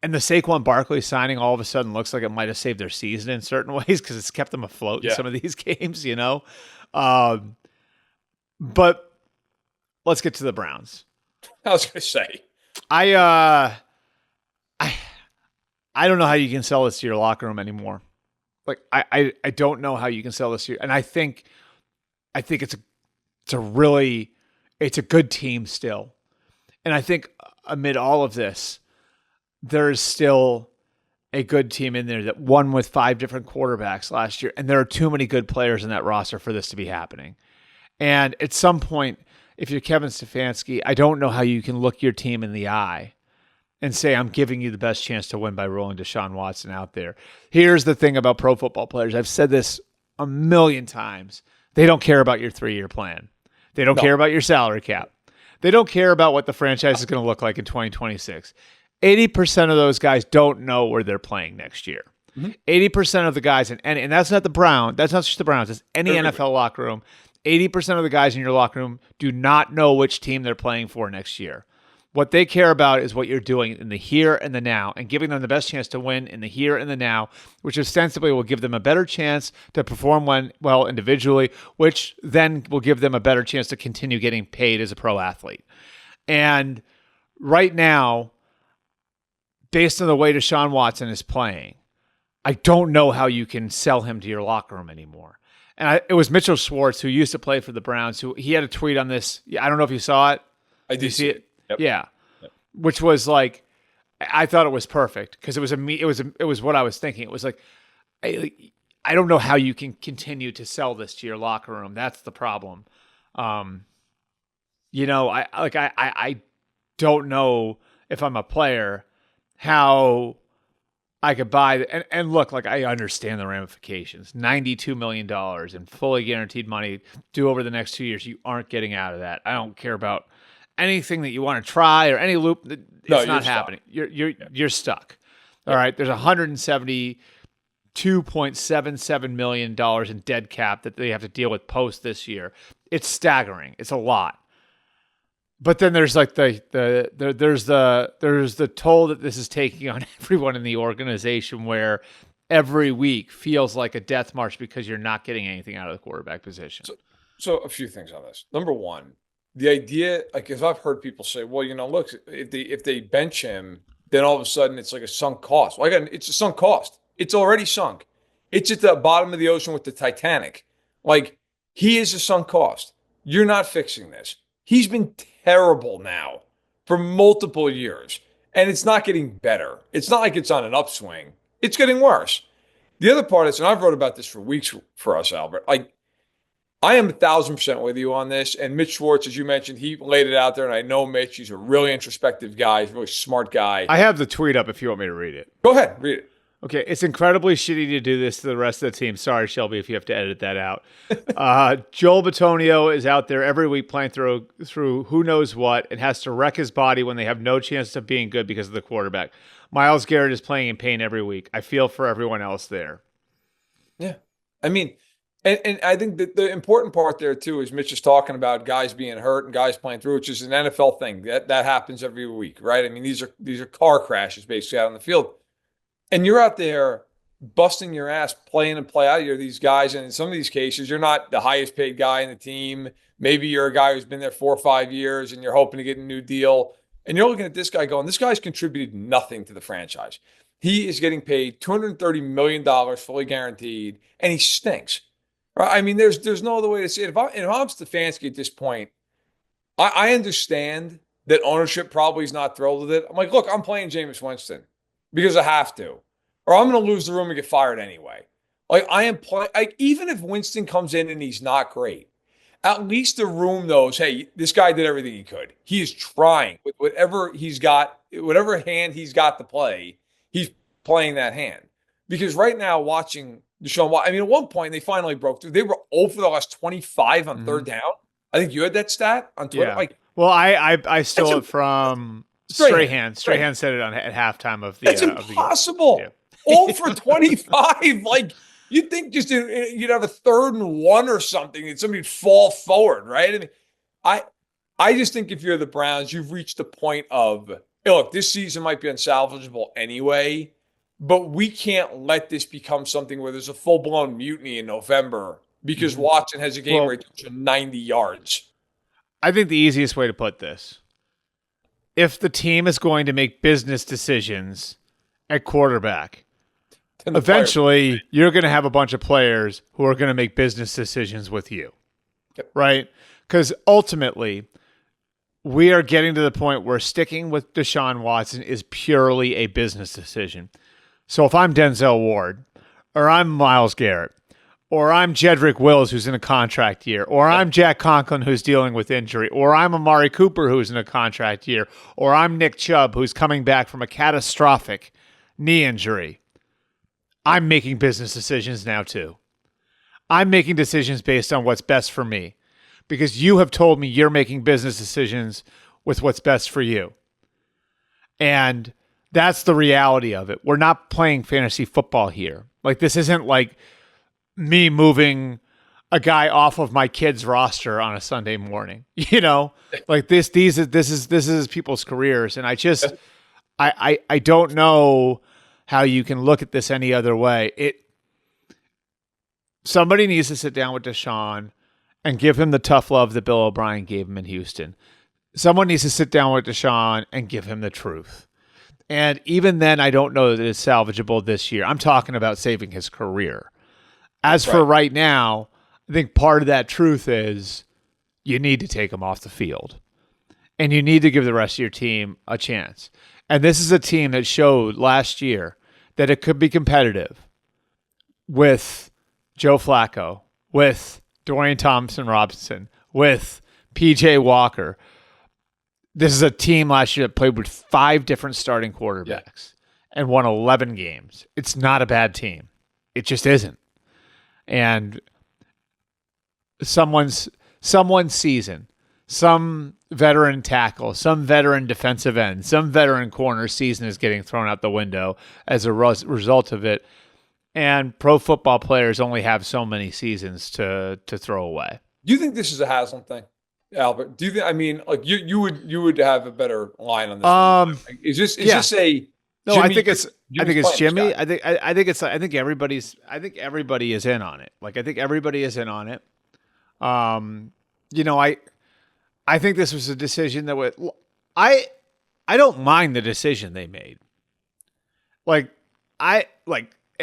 And the Saquon Barkley signing all of a sudden looks like it might have saved their season in certain ways because it's kept them afloat in some of these games, But let's get to the Browns. I was going to say, I don't know how you can sell this to your locker room anymore. Like I don't know how you can sell this to you. And I think it's a good team still. And I think amid all of this, there is still a good team in there that won with 5 different quarterbacks last year. And there are too many good players in that roster for this to be happening. And at some point, if you're Kevin Stefanski, I don't know how you can look your team in the eye and say, I'm giving you the best chance to win by rolling Deshaun Watson out there. Here's the thing about pro football players. I've said this a million times. They don't care about your 3-year plan. They don't care about your salary cap. They don't care about what the franchise is going to look like in 2026. 80% of those guys don't know where they're playing next year. 80% of the guys, and that's not the Browns. That's not just the Browns. It's any NFL locker room. 80% of the guys in your locker room do not know which team they're playing for next year. What they care about is what you're doing in the here and the now and giving them the best chance to win in the here and the now, which ostensibly will give them a better chance to perform well individually, which then will give them a better chance to continue getting paid as a pro athlete. And right now, based on the way Deshaun Watson is playing, I don't know how you can sell him to your locker room anymore. And it was Mitchell Schwartz, who used to play for the Browns, who he had a tweet on this. I don't know if you saw it. I did see it. Yep. Yeah. Yep. Which was like, I thought it was perfect because it was what I was thinking. It was like, I don't know how you can continue to sell this to your locker room. That's the problem. I don't know if I'm a player how I could buy and look, like, I understand the ramifications. $92 million in fully guaranteed money due over the next 2 years. You aren't getting out of that. I don't care about anything that you want to try or any loop. It's not happening. You're stuck. All right. There's $172.77 million in dead cap that they have to deal with post this year. It's staggering. It's a lot. But then there's like there's the toll that this is taking on everyone in the organization, where every week feels like a death march because you're not getting anything out of the quarterback position. So a few things on this. Number one, the idea, like, if I've heard people say, well, look, if they bench him, then all of a sudden it's like a sunk cost. Well, again, it's a sunk cost. It's already sunk. It's at the bottom of the ocean with the Titanic. Like, he is a sunk cost. You're not fixing this. He's been terrible now for multiple years, and it's not getting better. It's not like it's on an upswing. It's getting worse. The other part is, and I've wrote about this for weeks for us, Albert, like, I am 1,000% with you on this. And Mitch Schwartz, as you mentioned, he laid it out there, and I know Mitch. He's a really introspective guy. He's a really smart guy. I have the tweet up if you want me to read it. Go ahead, read it. Okay, it's incredibly shitty to do this to the rest of the team. Sorry, Shelby, if you have to edit that out. Joel Bitonio is out there every week playing through who knows what and has to wreck his body when they have no chance of being good because of the quarterback. Myles Garrett is playing in pain every week. I feel for everyone else there. Yeah. I mean, and I think that the important part there, too, is Mitch is talking about guys being hurt and guys playing through, which is an NFL thing. That happens every week, right? I mean, these are car crashes basically out on the field. And you're out there busting your ass, playing and play out. You're these guys, and in some of these cases, you're not the highest paid guy in the team. Maybe you're a guy who's been there 4 or 5 years, and you're hoping to get a new deal. And you're looking at this guy going, this guy's contributed nothing to the franchise. He is getting paid $230 million fully guaranteed, and he stinks. Right? I mean, there's no other way to say it. If I'm Stefanski at this point, I understand that ownership probably is not thrilled with it. I'm like, look, I'm playing Jameis Winston because I have to, or I'm going to lose the room and get fired anyway. Like, I am playing. Like, even if Winston comes in and he's not great, at least the room knows, hey, this guy did everything he could. He is trying with whatever he's got, whatever hand he's got to play, he's playing that hand. Because right now, watching Deshaun Watson, I mean, at one point they finally broke through. They were 0 for the last 25 on third down. I think you had that stat on Twitter. Yeah. Like, well, I stole it from Strahan. Strahan said it at halftime of the. That's impossible. Yeah. 0 for 25. Like, you'd think just you'd have a 3rd and 1 or something, and somebody'd fall forward, right? I mean, I just think if you're the Browns, you've reached the point of hey, look, this season might be unsalvageable anyway, but we can't let this become something where there's a full-blown mutiny in November because Watson has a game where he throws for 90 yards. I think the easiest way to put this, if the team is going to make business decisions at quarterback, eventually you're going to have a bunch of players who are going to make business decisions with you, right? Because ultimately, we are getting to the point where sticking with Deshaun Watson is purely a business decision. So if I'm Denzel Ward, or I'm Myles Garrett, or I'm Jedrick Wills, who's in a contract year, or I'm Jack Conklin, who's dealing with injury, or I'm Amari Cooper, who's in a contract year, or I'm Nick Chubb, who's coming back from a catastrophic knee injury, I'm making business decisions now too. I'm making decisions based on what's best for me, because you have told me you're making business decisions with what's best for you. And that's the reality of it. We're not playing fantasy football here. Like, this isn't like me moving a guy off of my kid's roster on a Sunday morning. You know, like this is people's careers, and I don't know how you can look at this any other way. Somebody needs to sit down with Deshaun and give him the tough love that Bill O'Brien gave him in Houston. Someone needs to sit down with Deshaun and give him the truth. And even then, I don't know that it's salvageable this year. I'm talking about saving his career. As for right now, I think part of that truth is you need to take him off the field. And you need to give the rest of your team a chance. And this is a team that showed last year that it could be competitive with Joe Flacco, with Dorian Thompson-Robinson, with P.J. Walker. This is a team last year that played with 5 different starting quarterbacks and won 11 games. It's not a bad team. It just isn't. And someone's season, some veteran tackle, some veteran defensive end, some veteran corner season is getting thrown out the window as a result of it. And pro football players only have so many seasons to throw away. Do you think this is a Haslam thing, Albert? Do you think? I mean, like you would have a better line on this. Is this a? No, Jimmy, I think it's Jimmy. I think everybody is in on it. Like, I think everybody is in on it. You know, I think this was a decision that I don't mind the decision they made.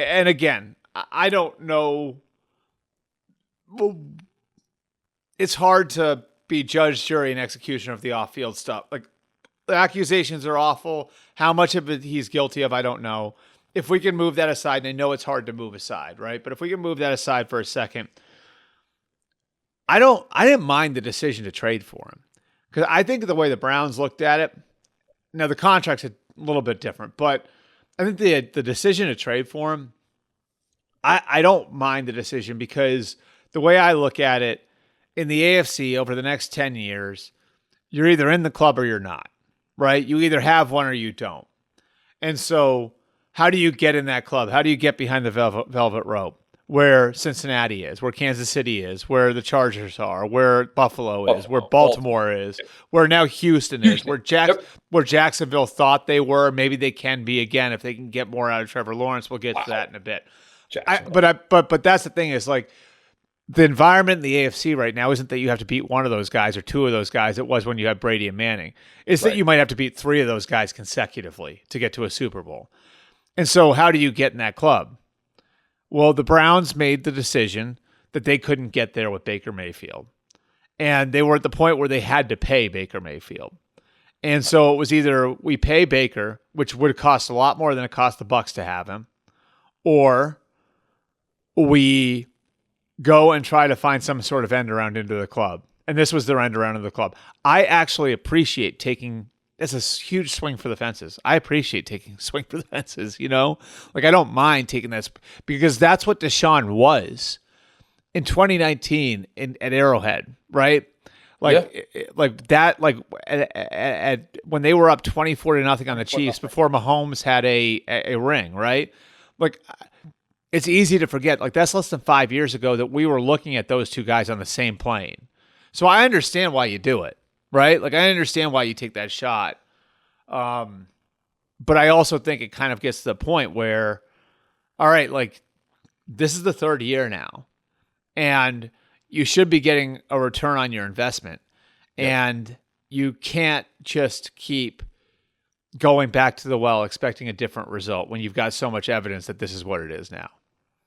And again, I don't know. It's hard to be judge, jury, and executioner of the off-field stuff. Like, the accusations are awful. How much of it he's guilty of, I don't know. If we can move that aside, and I know it's hard to move aside, right? But if we can move that aside for a second, I didn't mind the decision to trade for him. Because I think the way the Browns looked at it, now the contract's a little bit different, but I think the decision to trade for him, I don't mind the decision, because the way I look at it, in the AFC over the next 10 years, you're either in the club or you're not, right? You either have one or you don't. And so how do you get in that club? How do you get behind the velvet rope where Cincinnati is, where Kansas City is, where the Chargers are, where Buffalo is, where Baltimore is, where now Houston is, where Jacksonville thought they were, maybe they can be again if they can get more out of Trevor Lawrence. We'll get to that in a bit. But that's the thing is, like, the environment in the AFC right now isn't that you have to beat one of those guys or 2 of those guys. It was when you had Brady and Manning. It's that you might have to beat 3 of those guys consecutively to get to a Super Bowl. And so how do you get in that club? Well, the Browns made the decision that they couldn't get there with Baker Mayfield. And they were at the point where they had to pay Baker Mayfield. And so it was either we pay Baker, which would cost a lot more than it cost the Bucs to have him, or we go and try to find some sort of end around into the club. And this was their end around into the club. I actually appreciate taking, it's a huge swing for the fences. I appreciate taking a swing for the fences, you know? Like, I don't mind taking this, because that's what Deshaun was in 2019 at Arrowhead, right? Like that, like when they were up 24-0 on the Chiefs before Mahomes had a ring, right? Like, it's easy to forget, like, that's less than 5 years ago that we were looking at those 2 guys on the same plane. So I understand why you do it, right? Like, I understand why you take that shot. But I also think it kind of gets to the point where, all right, like this is the third year now, and you should be getting a return on your investment. Yep. And you can't just keep going back to the well expecting a different result when you've got so much evidence that this is what it is now.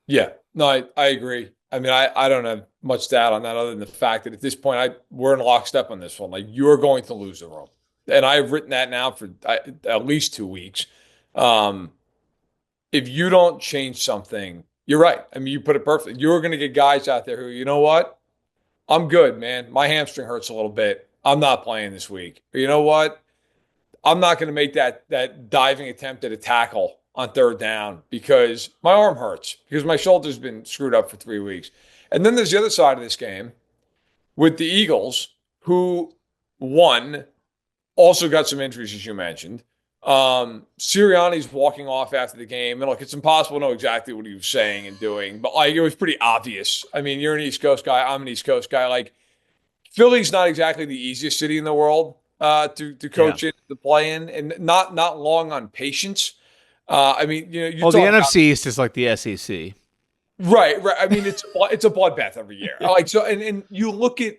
Yeah, no, I agree. I mean, I don't have much doubt on that other than the fact that at this point, we're in lockstep on this one. Like, you're going to lose the room. And I've written that now for at least 2 weeks. If you don't change something, you're right. I mean, you put it perfectly. You're going to get guys out there who, you know what? I'm good, man. My hamstring hurts a little bit. I'm not playing this week. Or you know what? I'm not going to make that diving attempt at a tackle on third down because my arm hurts, because my shoulder's been screwed up for 3 weeks. And then there's the other side of this game with the Eagles, who won, also got some injuries, as you mentioned. Sirianni's walking off after the game. And look, it's impossible to know exactly what he was saying and doing, but like it was pretty obvious. I mean, you're an East Coast guy. I'm an East Coast guy. Like, Philly's not exactly the easiest city in the world to coach in, to play in, and not long on patience. I mean, you know, the NFC East is like the SEC, right? I mean, it's a bloodbath every year. Like, so, and you look at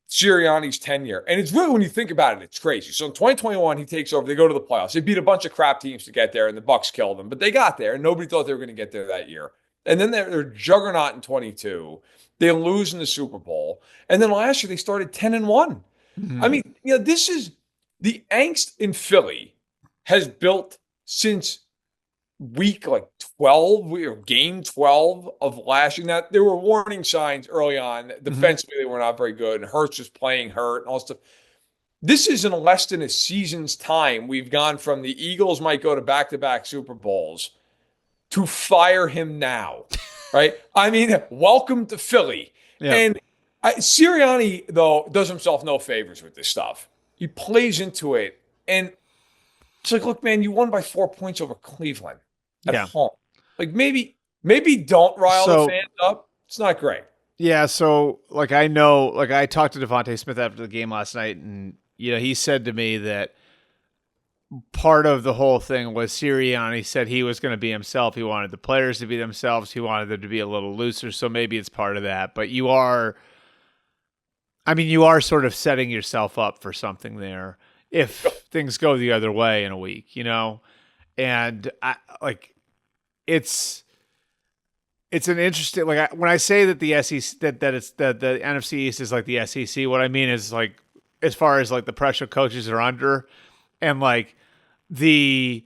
Sirianni's tenure, and it's really, when you think about it, it's crazy. So in 2021, he takes over. They go to the playoffs. They beat a bunch of crap teams to get there, and the Bucs killed them. But they got there, and nobody thought they were going to get there that year. And then they're juggernaut in 22. They lose in the Super Bowl, and then last year they started 10-1. Mm-hmm. I mean, you know, this is the angst in Philly has built since week like 12 or game 12 of last year. Now, there were warning signs early on. Defensively, they were not very good, and Hurts was playing hurt and all stuff. This is in less than a season's time. We've gone from the Eagles might go to back-to-back Super Bowls to fire him now, right? I mean, welcome to Philly. Yeah. And Sirianni, though, does himself no favors with this stuff. He plays into it, and it's like, look, man, you won by 4 points over Cleveland at home. Like, maybe don't rile the fans up. It's not great. Yeah, so, like, I know, like, I talked to Devontae Smith after the game last night, and, you know, he said to me that part of the whole thing was Sirianni said he was going to be himself. He wanted the players to be themselves. He wanted them to be a little looser, so maybe it's part of that. But you are sort of setting yourself up for something there if things go the other way in a week, you know? And it's an interesting, like, when I say that the SEC, that it's the NFC East is like the SEC, what I mean is, like, as far as like the pressure coaches are under, and like I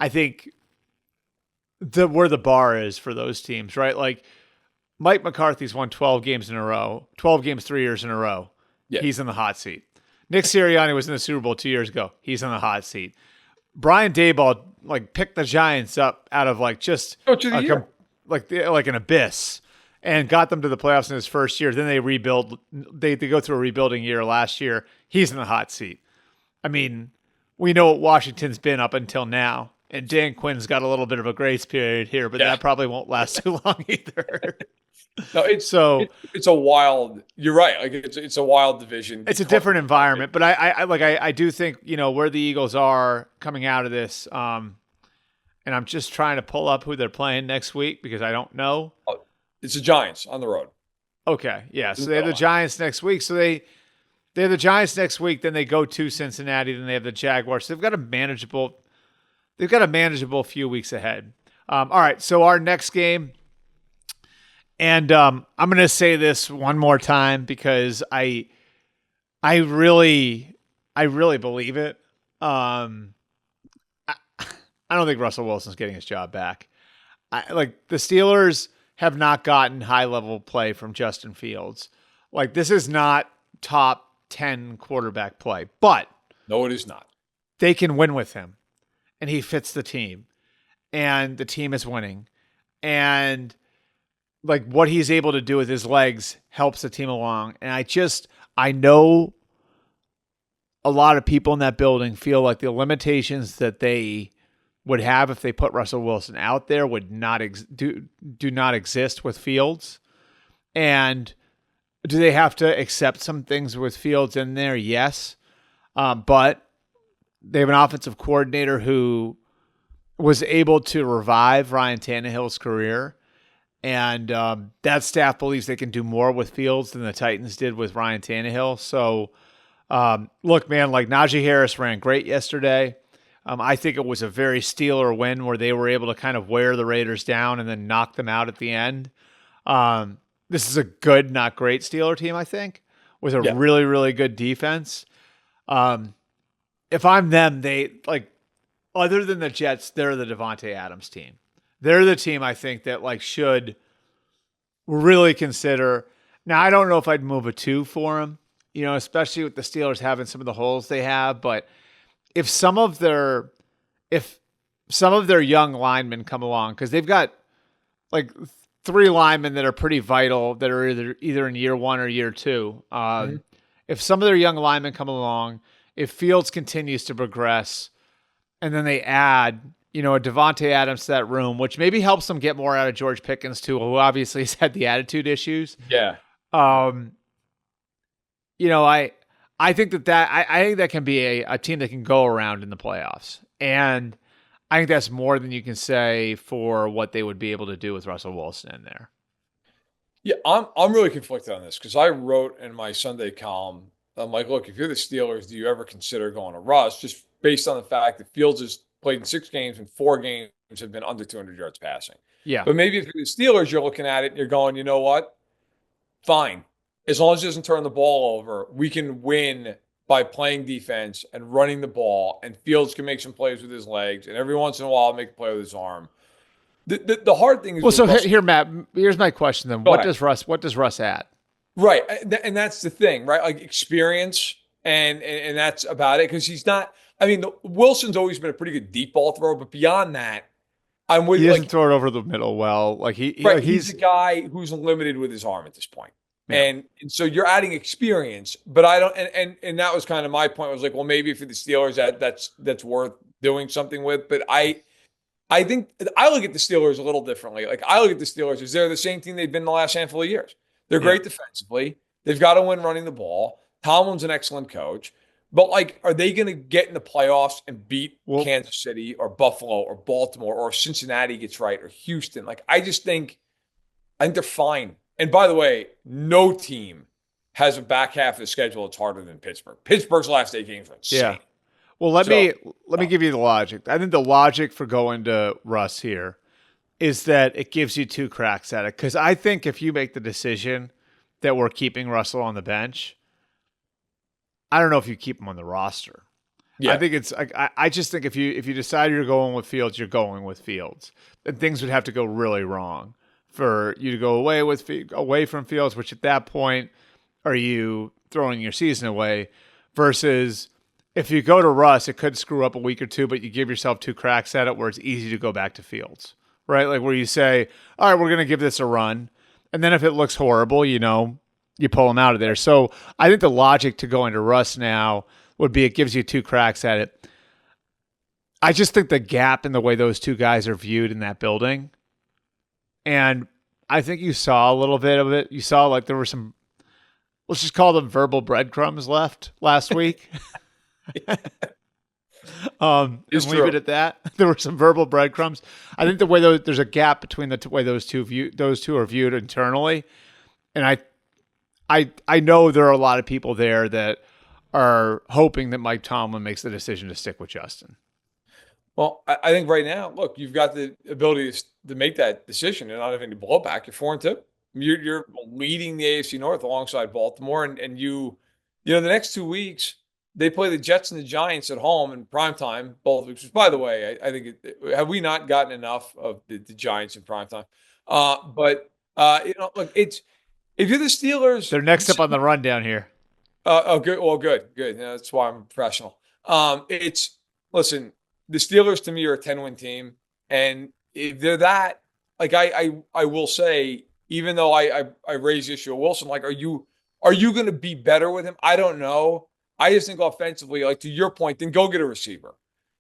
think where the bar is for those teams, right? Like, Mike McCarthy's won 12 games in a row, 12 games 3 years in a row. Yeah. He's in the hot seat. Nick Sirianni was in the Super Bowl 2 years ago. He's in the hot seat. Brian Daboll, like, picked the Giants up out of like just like an abyss and got them to the playoffs in his first year. Then they rebuild. They go through a rebuilding year last year. He's in the hot seat. I mean, we know what Washington's been up until now. And Dan Quinn's got a little bit of a grace period here, but that probably won't last too long either. No, it's a wild. You're right. Like, it's a wild division. It's a different environment, but I do think, you know, where the Eagles are coming out of this. And I'm just trying to pull up who they're playing next week because I don't know. Oh, it's the Giants on the road. Okay, yeah. So they have the Giants next week. So they have the Giants next week. Then they go to Cincinnati. Then they have the Jaguars. So they've got a manageable few weeks ahead. All right. So our next game. And I'm going to say this one more time because I really believe it. I don't think Russell Wilson's getting his job back. The Steelers have not gotten high-level play from Justin Fields. Like, this is not top 10 quarterback play, but no, it is not. They can win with him, and he fits the team, and the team is winning, and like what he's able to do with his legs helps the team along. And I know a lot of people in that building feel like the limitations that they would have if they put Russell Wilson out there would not do not exist with Fields. And do they have to accept some things with Fields in there? Yes. But They have an offensive coordinator who was able to revive Ryan Tannehill's career. And that staff believes they can do more with Fields than the Titans did with Ryan Tannehill. So, look, man, like Najee Harris ran great yesterday. I think it was a very Steeler win where they were able to kind of wear the Raiders down and then knock them out at the end. This is a good, not great Steeler team, I think, with a really, really good defense. If I'm them, they like, other than the Jets, they're the Devontae Adams team. They're the team I think that like should really consider. Now, I don't know if I'd move a 2 for him, especially with the Steelers having some of the holes they have. But if some of their young linemen come along, because they've got like 3 linemen that are pretty vital that are either in year 1 or year 2. If some of their young linemen come along, if Fields continues to progress, and then they add, a Devontae Adams to that room, which maybe helps them get more out of George Pickens too, who obviously has had the attitude issues. Yeah. I think I think that can be a team that can go around in the playoffs. And I think that's more than you can say for what they would be able to do with Russell Wilson in there. Yeah, I'm really conflicted on this because I wrote in my Sunday column, I'm like, look, if you're the Steelers, do you ever consider going to Russ? Just based on the fact that Fields has played in 6 games and 4 games have been under 200 yards passing. Yeah. But maybe if you're the Steelers, you're looking at it and you're going, you know what? Fine. As long as it doesn't turn the ball over, we can win by playing defense and running the ball, and Fields can make some plays with his legs, and every once in a while make a play with his arm. The hard thing is, well, so here, Matt, here's my question then. What does Russ add? Right. And that's the thing, right? Like experience, and that's about it. Because he's not, Wilson's always been a pretty good deep ball thrower, but beyond that, I'm with you. He doesn't throw it over the middle well. Like he's a guy who's limited with his arm at this point. Yeah. And so you're adding experience, but I don't, and that was kind of my point. I was like, well, maybe for the Steelers that's worth doing something with. But I think I look at the Steelers a little differently. Like I look at the Steelers as they're the same team they've been the last handful of years. They're great defensively. They've got to win running the ball. Tomlin's an excellent coach. But, like, are they going to get in the playoffs and beat Kansas City or Buffalo or Baltimore or Cincinnati gets right or Houston? Like, I think they're fine. And by the way, no team has a back half of the schedule that's harder than Pittsburgh. Pittsburgh's last 8 games are insane. Yeah. Well, let me give you the logic. I think the logic for going to Russ here is that it gives you 2 cracks at it. Because I think if you make the decision that we're keeping Russell on the bench, I don't know if you keep him on the roster. Yeah. I think it's I just think if you decide you're going with Fields, you're going with Fields. And things would have to go really wrong for you to go away from Fields, which at that point are you throwing your season away, versus if you go to Russ, it could screw up a week or 2, but you give yourself 2 cracks at it where it's easy to go back to Fields. Right? Like where you say, all right, we're going to give this a run. And then if it looks horrible, you pull him out of there. So I think the logic to going to Russ now would be it gives you 2 cracks at it. I just think the gap in the way those 2 guys are viewed in that building. And I think you saw a little bit of it. You saw like there were some, let's just call them verbal breadcrumbs left last week. Just leave it at that. There were some verbal breadcrumbs. I think the way there's a gap between the way those two are viewed internally, and I know there are a lot of people there that are hoping that Mike Tomlin makes the decision to stick with Justin. Well, I think right now, look, you've got the ability to make that decision and not having to blow back. You're 4-2. You're leading the AFC North alongside Baltimore, and the next 2 weeks. They play the Jets and the Giants at home in primetime, both weeks. Which, by the way, I think have we not gotten enough of the Giants in primetime? But look, it's if you're the Steelers, they're next up on the rundown here. Good. Well, good. Yeah, that's why I'm a professional. Listen, the Steelers to me are a 10-win team, and if they're that, like I will say, even though I raise the issue of Wilson, like are you going to be better with him? I don't know. I just think offensively, like to your point, then go get a receiver.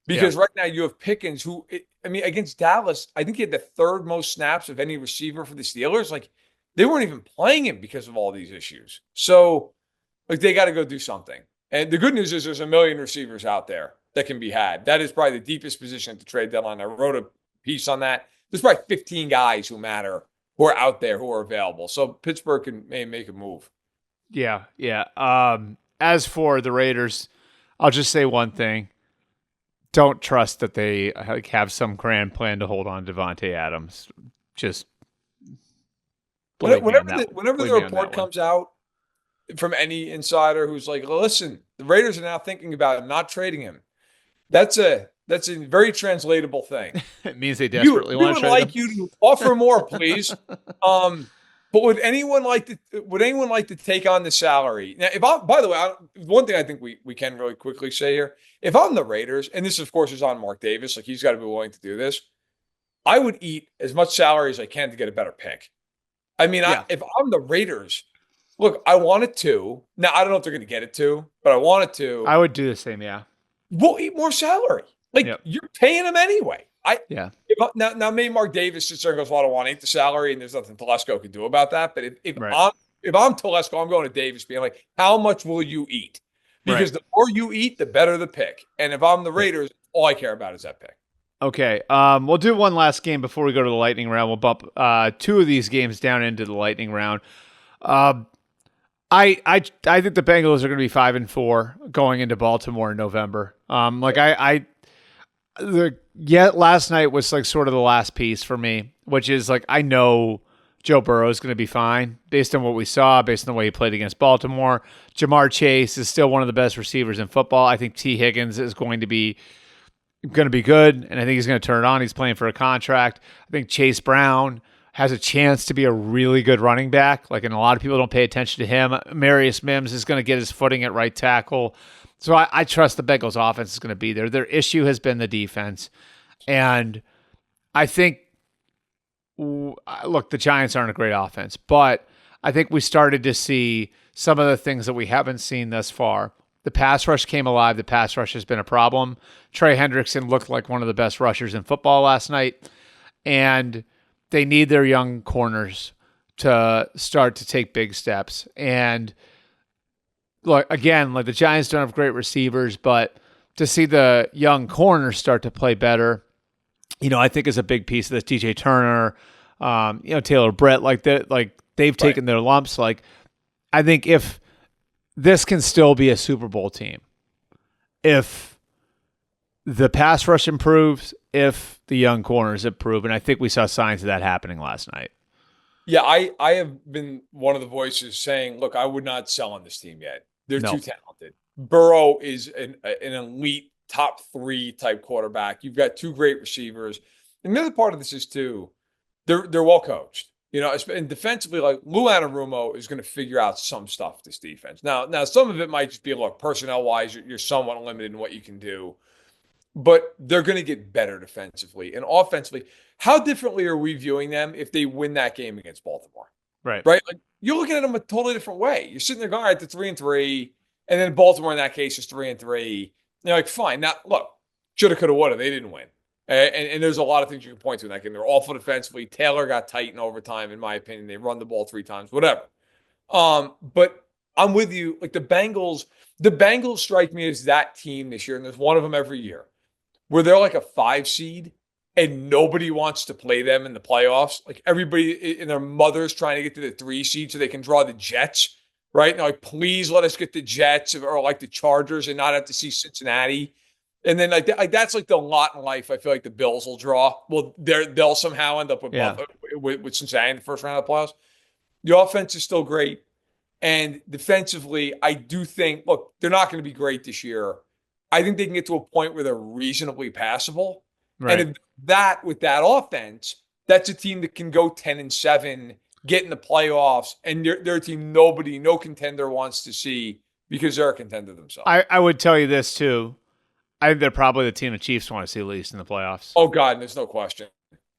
Because right now you have Pickens who, against Dallas, I think he had the 3rd most snaps of any receiver for the Steelers. Like they weren't even playing him because of all these issues. So like they got to go do something. And the good news is there's a million receivers out there. that can be had. That is probably the deepest position at the trade deadline. I wrote a piece on that. There's probably 15 guys who matter, who are out there, who are available. So Pittsburgh may make a move. Yeah. As for the Raiders, I'll just say one thing. Don't trust that they have some grand plan to hold on to Devontae Adams. Just whenever the report comes out from any insider who's like, listen, the Raiders are now thinking about not trading him. That's a very translatable thing. It means they desperately want to trade him. We would like you to offer more, please. But would anyone like to take on the salary? Now, by the way, one thing I think we can really quickly say here, if I'm the Raiders, and this of course is on Mark Davis, like he's got to be willing to do this, I would eat as much salary as I can to get a better pick. I mean, if I'm the Raiders, look, I wanted to. Now I don't know if they're going to get it to, but I wanted to. I would do the same. Yeah, we'll eat more salary. Like you're paying them anyway. Now maybe Mark Davis sits there and goes, well, I don't want to eat the salary, and there's nothing Telesco can do about that. But if I'm Telesco, I'm going to Davis being like, how much will you eat? Because the more you eat, the better the pick. And if I'm the Raiders, all I care about is that pick. Okay. We'll do one last game before we go to the lightning round. We'll bump two of these games down into the lightning round. I think the Bengals are going to be 5-4 going into Baltimore in November. Last night was like sort of the last piece for me, which is like I know Joe Burrow is going to be fine based on what we saw, based on the way he played against Baltimore. Jamar Chase is still one of the best receivers in football. I think T. Higgins is going to be good, and I think he's going to turn it on. He's playing for a contract. I think Chase Brown has a chance to be a really good running back. And a lot of people don't pay attention to him. Marius Mims is going to get his footing at right tackle. So I trust the Bengals offense is going to be there. Their issue has been the defense. And I think, look, the Giants aren't a great offense, but I think we started to see some of the things that we haven't seen thus far. The pass rush came alive. The pass rush has been a problem. Trey Hendrickson looked like one of the best rushers in football last night. And they need their young corners to start to take big steps. And look, again, the Giants don't have great receivers, but to see the young corners start to play better, I think is a big piece of this. DJ Turner, Taylor Britt, they've taken their lumps. I think if this can still be a Super Bowl team, if the pass rush improves, if the young corners improve, and I think we saw signs of that happening last night. Yeah, I have been one of the voices saying, look, I would not sell on this team yet. They're too talented. Burrow is an elite top 3 type quarterback. You've got 2 great receivers. And the other part of this is too, they're well coached. And defensively, Lou Anarumo is going to figure out some stuff, this defense. Now some of it might just be, look, personnel-wise, you're somewhat limited in what you can do. But they're going to get better defensively. And offensively, how differently are we viewing them if they win that game against Baltimore? Right? You're looking at them a totally different way. You're sitting there going, all right, they're 3-3, and then Baltimore in that case is 3-3. You're like, fine. Now, look, shoulda, coulda, woulda. They didn't win. And there's a lot of things you can point to in that game. They're awful defensively. Taylor got tight in overtime, in my opinion. They run the ball 3 times, whatever. But I'm with you. The Bengals strike me as that team this year, and there's one of them every year, where they're like a 5 seed and nobody wants to play them in the playoffs. Everybody and their mother's trying to get to the 3 seed so they can draw the Jets, right? Now, please let us get the Jets or the Chargers and not have to see Cincinnati. And then that's the lot in life I feel like the Bills will draw. Well, they'll somehow end up with Cincinnati in the first round of the playoffs. The offense is still great. And defensively, I do think, look, they're not going to be great this year. I think they can get to a point where they're reasonably passable. Right. And with that offense, that's a team that can go 10-7, get in the playoffs, and they're a team no contender wants to see because they're a contender themselves. I would tell you this too. I think they're probably the team the Chiefs want to see at least in the playoffs. Oh God, there's no question.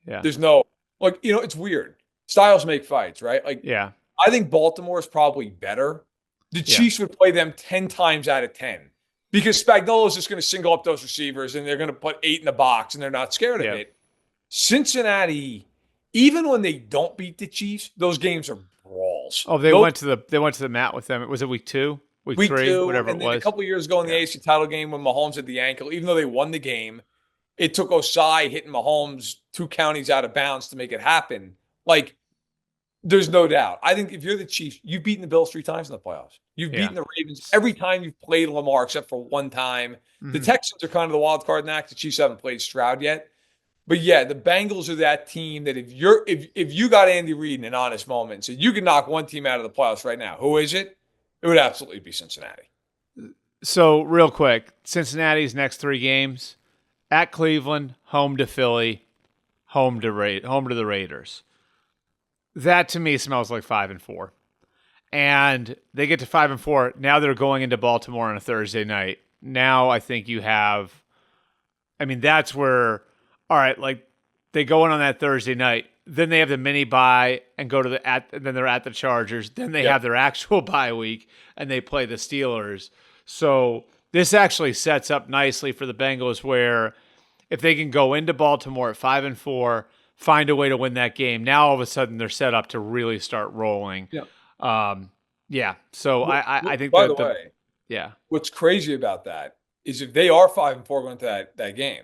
Yeah. There's no it's weird. Styles make fights, right? Yeah. I think Baltimore is probably better. The Chiefs would play them 10 times out of 10. Because Spagnuolo's just going to single up those receivers and they're going to put 8 in the box and they're not scared of it. Cincinnati, even when they don't beat the Chiefs, those games are brawls. Oh, they went to the mat with them. Was it week 2? week 3, whatever and it then a was. couple of years ago in the AFC title game when Mahomes had the ankle, even though they won the game, it took Osai hitting Mahomes 2 counties out of bounds to make it happen. Like, there's no doubt. I think if you're the Chiefs, you've beaten the Bills 3 times in the playoffs. You've beaten the Ravens every time you've played Lamar except for one time. The Texans are kind of the wild card in that. The Chiefs haven't played Stroud yet. But yeah, the Bengals are that team that if you got Andy Reid in an honest moment and said you could knock one team out of the playoffs right now, who is it? It would absolutely be Cincinnati. So real quick, Cincinnati's next 3 games: at Cleveland, home to Philly, home to the Raiders. That to me smells like 5-4. And they get to 5-4. Now they're going into Baltimore on a Thursday night. Now I think you have, that's where, all right, like they go in on that Thursday night. Then they have the mini bye and go to and then they're at the Chargers. Then they have their actual bye week and they play the Steelers. So this actually sets up nicely for the Bengals, where if they can go into Baltimore at 5-4, find a way to win that game, now all of a sudden they're set up to really start rolling. So I think by the way, yeah. What's crazy about that is if they are 5-4 going to that game,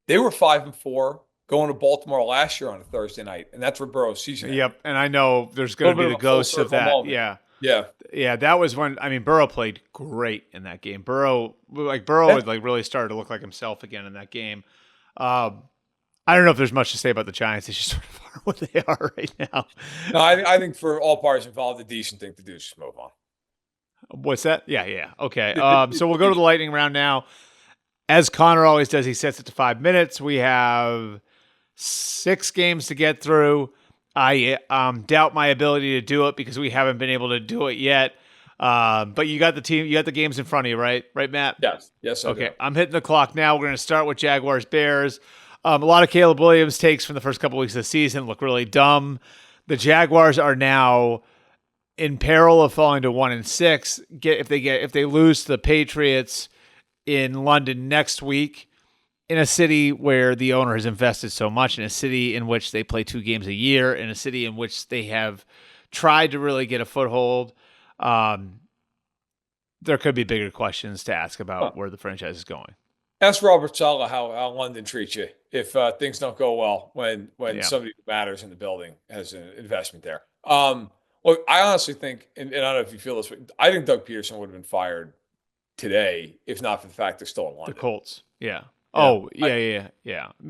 they were 5-4 going to Baltimore last year on a Thursday night, and that's where Burrow's season ended. Yep, and I know there's going to be the ghost of that. Moment. Yeah. That was when Burrow played great in that game. Burrow had really started to look like himself again in that game. I don't know if there's much to say about the Giants. They just sort of are what they are right now. No, I think for all parties involved, the decent thing to do is just move on. What's that? Yeah. Okay. So we'll go to the lightning round now. As Connor always does, he sets it to 5 minutes. We have 6 games to get through. I doubt my ability to do it because we haven't been able to do it yet. But you got the games in front of you, right? Right, Matt? Yes. Okay. I'm hitting the clock now. We're going to start with Jaguars Bears. A lot of Caleb Williams takes from the first couple weeks of the season look really dumb. The Jaguars are now in peril of falling to 1-6. If they lose to the Patriots in London next week, in a city where the owner has invested so much, in a city in which they play 2 games a year, in a city in which they have tried to really get a foothold, there could be bigger questions to ask about where the franchise is going. Ask Robert Saleh how London treats you if things don't go well when somebody who matters in the building has an investment there. Look, I honestly think, and I don't know if you feel this way, I think Doug Peterson would have been fired today if not for the fact they're still in London. The Colts, yeah. Oh, yeah.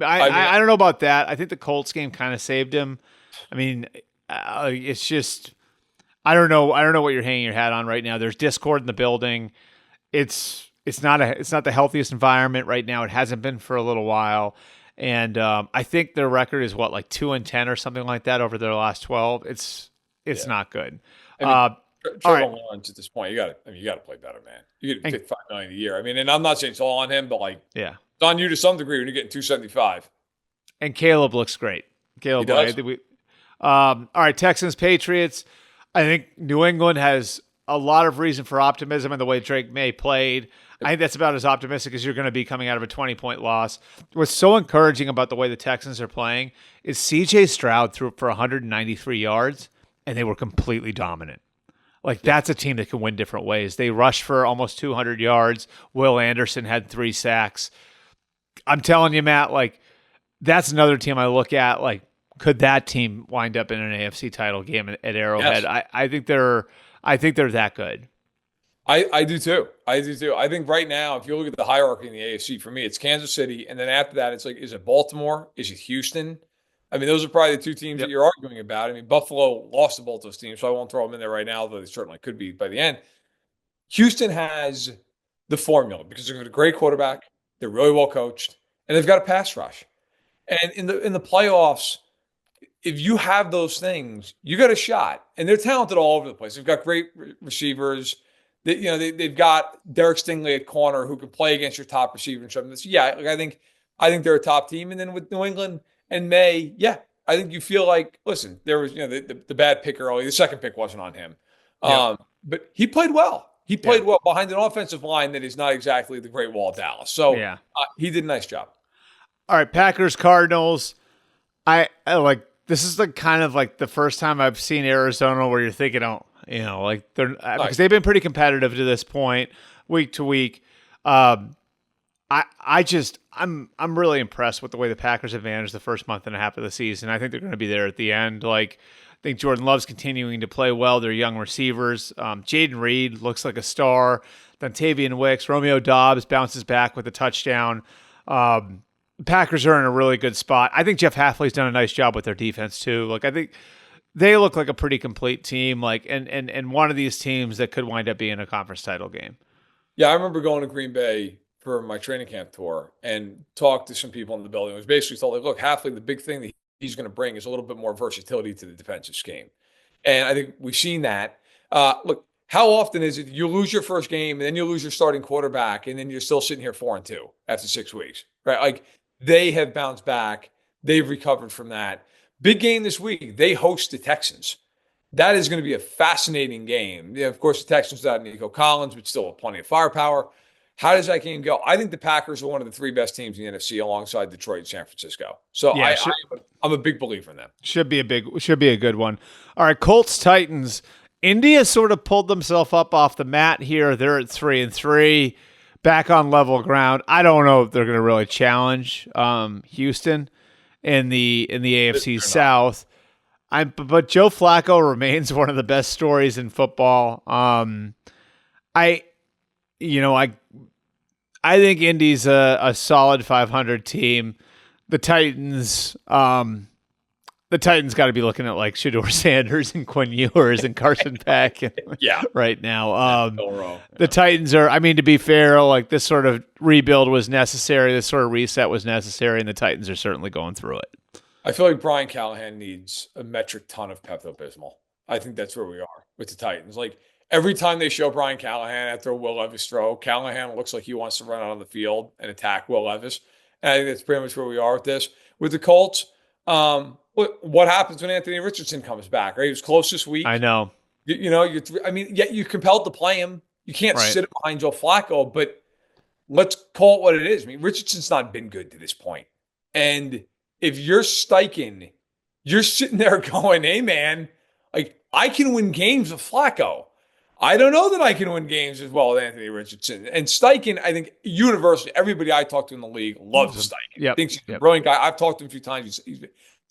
I don't know about that. I think the Colts game kind of saved him. It's just I don't know what you're hanging your hat on right now. There's discord in the building. It's not the healthiest environment right now. It hasn't been for a little while. And I think their record is 2-10 or something like that over their last 12. It's not good. Trevor Lawrence at this point, you got to play better, man. You get $55 million a year. And I'm not saying it's all on him, but it's on you to some degree when you're getting $275. And Caleb looks great. Caleb, I think all right, Texans Patriots. I think New England has a lot of reason for optimism in the way Drake May played. I think that's about as optimistic as you're going to be coming out of a 20-point loss. What's so encouraging about the way the Texans are playing is C.J. Stroud threw for 193 yards, and they were completely dominant. That's a team that can win different ways. They rushed for almost 200 yards. Will Anderson had 3 sacks. I'm telling you, Matt, that's another team I look at. Could that team wind up in an AFC title game at Arrowhead? Yes. I think they're that good. I do too. I think right now, if you look at the hierarchy in the AFC, for me, it's Kansas City, and then after that, it's is it Baltimore? Is it Houston? Those are probably the 2 teams that you're arguing about. Buffalo lost to both those teams, so I won't throw them in there right now, though they certainly could be by the end. Houston has the formula because they've got a great quarterback, they're really well coached, and they've got a pass rush. And in the playoffs, if you have those things, you got a shot. And they're talented all over the place. They've got great receivers. They've got Derek Stingley at corner who can play against your top receiver and something. So I think they're a top team. And then with New England and May, I think you feel listen, there was the bad pick early. The second pick wasn't on him, but he played well. He played well behind an offensive line that is not exactly the Great Wall of Dallas. So he did a nice job. All right, Packers Cardinals. I like. This is kind of the first time I've seen Arizona where you're thinking, oh, like they're because they've been pretty competitive to this point, week to week. I'm really impressed with the way the Packers have managed the first month and a half of the season. I think they're going to be there at the end. Like, I think Jordan Love's continuing to play well. They're young receivers. Jaden Reed looks like a star. Dontavian Wicks, Romeo Doubs bounces back with a touchdown. Packers are in a really good spot. I think Jeff Hafley's done a nice job with their defense too. Like, I think they look like a pretty complete team. Like, and one of these teams that could wind up being a conference title game. Yeah, I remember going to Green Bay for my training camp tour and talked to some people in the building. It was basically told, like, look, Hafley, the big thing that he's going to bring is a little bit more versatility to the defensive scheme. And I think we've seen that. Look, how often is it you lose your first game and then you lose your starting quarterback and then you're still sitting here 4-2 after 6 weeks, right? Like, they have bounced back. They've recovered from that. Big game this week. They host the Texans. That is going to be a fascinating game. Yeah, of course, the Texans without Nico Collins, but still plenty of firepower. How does that game go? I think the Packers are one of the 3 best teams in the NFC alongside Detroit and San Francisco. So yeah, I'm a big believer in them. Should be a good one. All right, Colts Titans. India sort of pulled themselves up off the mat here. They're at 3-3, back on level ground. I don't know if they're going to really challenge Houston in the AFC South. But Joe Flacco remains one of the best stories in football. I think Indy's a solid 500 team. The Titans got to be looking at like Shedeur Sanders and Quinn Ewers and Carson Peck right now. The Titans are, I mean, to be fair, like this sort of rebuild was necessary. This sort of reset was necessary, and the Titans are certainly going through it. I feel like Brian Callahan needs a metric ton of Pepto-Bismol. I think that's where we are with the Titans. Like, every time they show Brian Callahan after a Will Levis throw, Callahan looks like he wants to run out on the field and attack Will Levis. And I think that's pretty much where we are with this. With the Colts, what happens when Anthony Richardson comes back, right? He was close this week. I know. Yet you're compelled to play him. You can't sit behind Joe Flacco, but let's call it what it is. I mean, Richardson's not been good to this point. And if you're Steichen, you're sitting there going, hey, man, like, I can win games with Flacco. I don't know that I can win games as well with Anthony Richardson. And Steichen, I think universally, everybody I talk to in the league loves Steichen. Thinks he's a brilliant guy. I've talked to him a few times.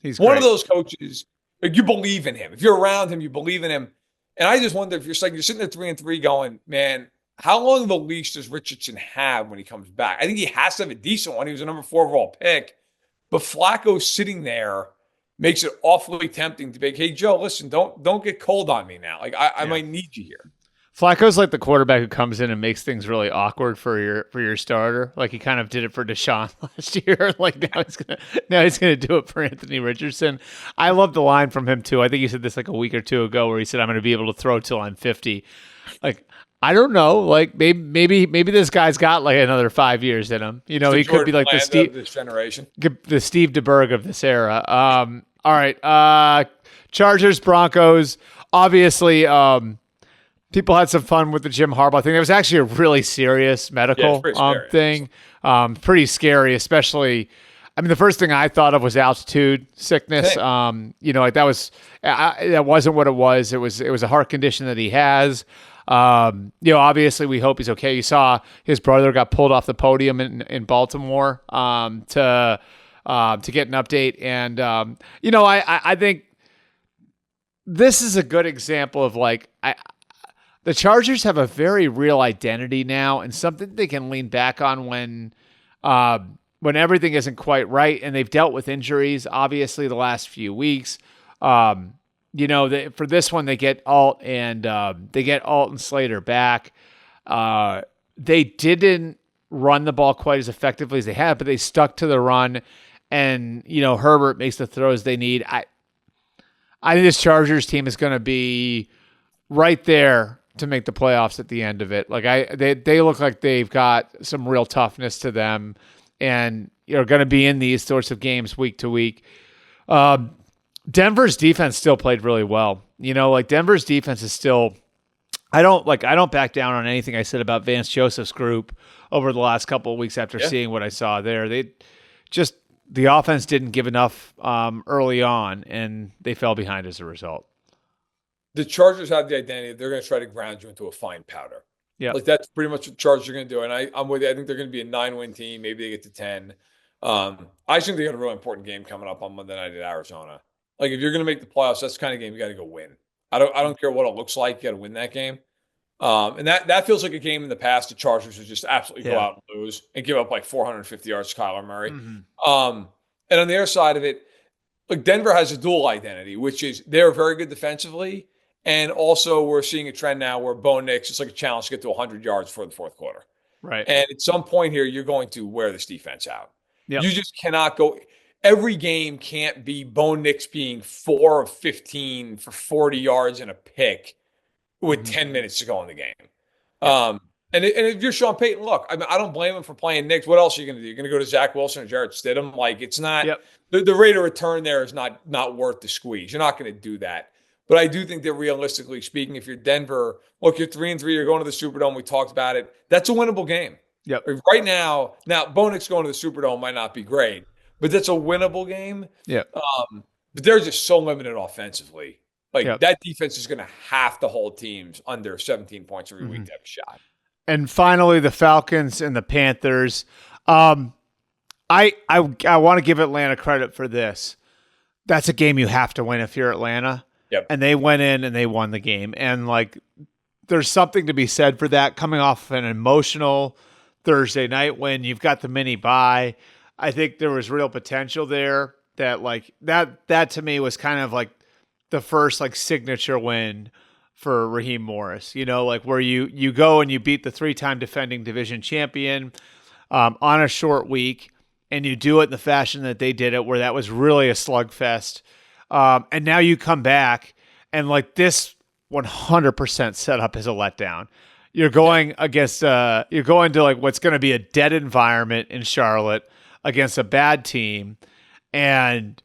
He's one of those coaches, like, you believe in him. If you're around him, you believe in him. And I just wonder if you're sitting there 3-3 going, man, how long of a leash does Richardson have when he comes back? I think he has to have a decent one. He was a number 4 overall pick. But Flacco sitting there makes it awfully tempting to be like, hey, Joe, listen, don't get cold on me now. Like, I might need you here. Flacco's like the quarterback who comes in and makes things really awkward for your starter. Like, he kind of did it for Deshaun last year. Like, now he's gonna do it for Anthony Richardson. I love the line from him too. I think he said this like a week or two ago, where he said, "I'm going to be able to throw till I'm 50." Like, I don't know. Like, maybe this guy's got like another 5 years in him. You know, he could be like the Steve of this generation, the Steve DeBerg of this era. All right, Chargers Broncos. Obviously, people had some fun with the Jim Harbaugh thing. It was actually a really serious medical thing. Pretty scary, especially. I mean, the first thing I thought of was altitude sickness. Like that wasn't what it was. It was a heart condition that he has. Obviously we hope he's okay. You saw his brother got pulled off the podium in Baltimore to get an update. And, I think this is a good example of like, the Chargers have a very real identity now and something they can lean back on when everything isn't quite right. And they've dealt with injuries, obviously, the last few weeks. For this one, they get Alt and Slater back. They didn't run the ball quite as effectively as they had, but they stuck to the run. And, Herbert makes the throws they need. I think this Chargers team is going to be right there to make the playoffs at the end of it. Like they look like they've got some real toughness to them and are going to be in these sorts of games week to week. Denver's defense still played really well. Denver's defense is still, I don't back down on anything I said about Vance Joseph's group over the last couple of weeks after seeing what I saw there. The offense didn't give enough early on and they fell behind as a result. the Chargers have the identity. They're going to try to ground you into a fine powder. Yeah. Like that's pretty much what the Chargers are going to do. And I'm with you. I think they're going to be a 9-win team. Maybe they get to 10. I think they got a really important game coming up on Monday night at Arizona. Like if you're going to make the playoffs, that's the kind of game you got to go win. I don't care what it looks like. You got to win that game. And that feels like a game in the past the Chargers would just absolutely go out and lose and give up like 450 yards to Kyler Murray. And on the other side of it, look, Denver has a dual identity, which is they're very good defensively. And also we're seeing a trend now where Bo Nix, it's like a challenge to get to 100 yards for the fourth quarter. Right. And at some point here, you're going to wear this defense out. Yep. You just cannot go. Every game can't be Bo Nix being 4 of 15 for 40 yards and a pick with 10 minutes to go in the game. And if you're Sean Payton, look, I mean, I don't blame him for playing Nix. What else are you going to do? You're going to go to Zach Wilson or Jarrett Stidham? Like, it's not the rate of return there is not worth the squeeze. You're not going to do that. But I do think that realistically speaking, if you're Denver, look, you're 3-3, you're going to the Superdome. We talked about it. That's a winnable game. Yep. Right now, Bo Nix going to the Superdome might not be great, but that's a winnable game. Yeah. But they're just so limited offensively. Like that defense is going to have to hold teams under 17 points every week to have a shot. And finally, the Falcons and the Panthers. I want to give Atlanta credit for this. That's a game you have to win if you're Atlanta. Yep. And they went in and they won the game. And like, there's something to be said for that coming off an emotional Thursday night when you've got the mini bye. I think there was real potential there that like that to me was kind of like the first like signature win for Raheem Morris, you know, like where you go and you beat the 3-time defending division champion on a short week, and you do it in the fashion that they did it, where that was really a slugfest. And now you come back and like this 100% set up as a letdown. You're going against, you're going to like what's going to be a dead environment in Charlotte against a bad team. And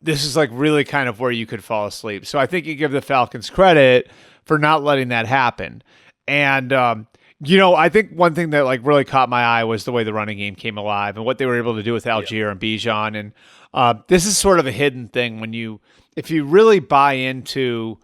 this is like really kind of where you could fall asleep. So I think you give the Falcons credit for not letting that happen. And, you know, I think one thing that like really caught my eye was the way the running game came alive and what they were able to do with Algier and Bijan. And this is sort of a hidden thing if you really buy into,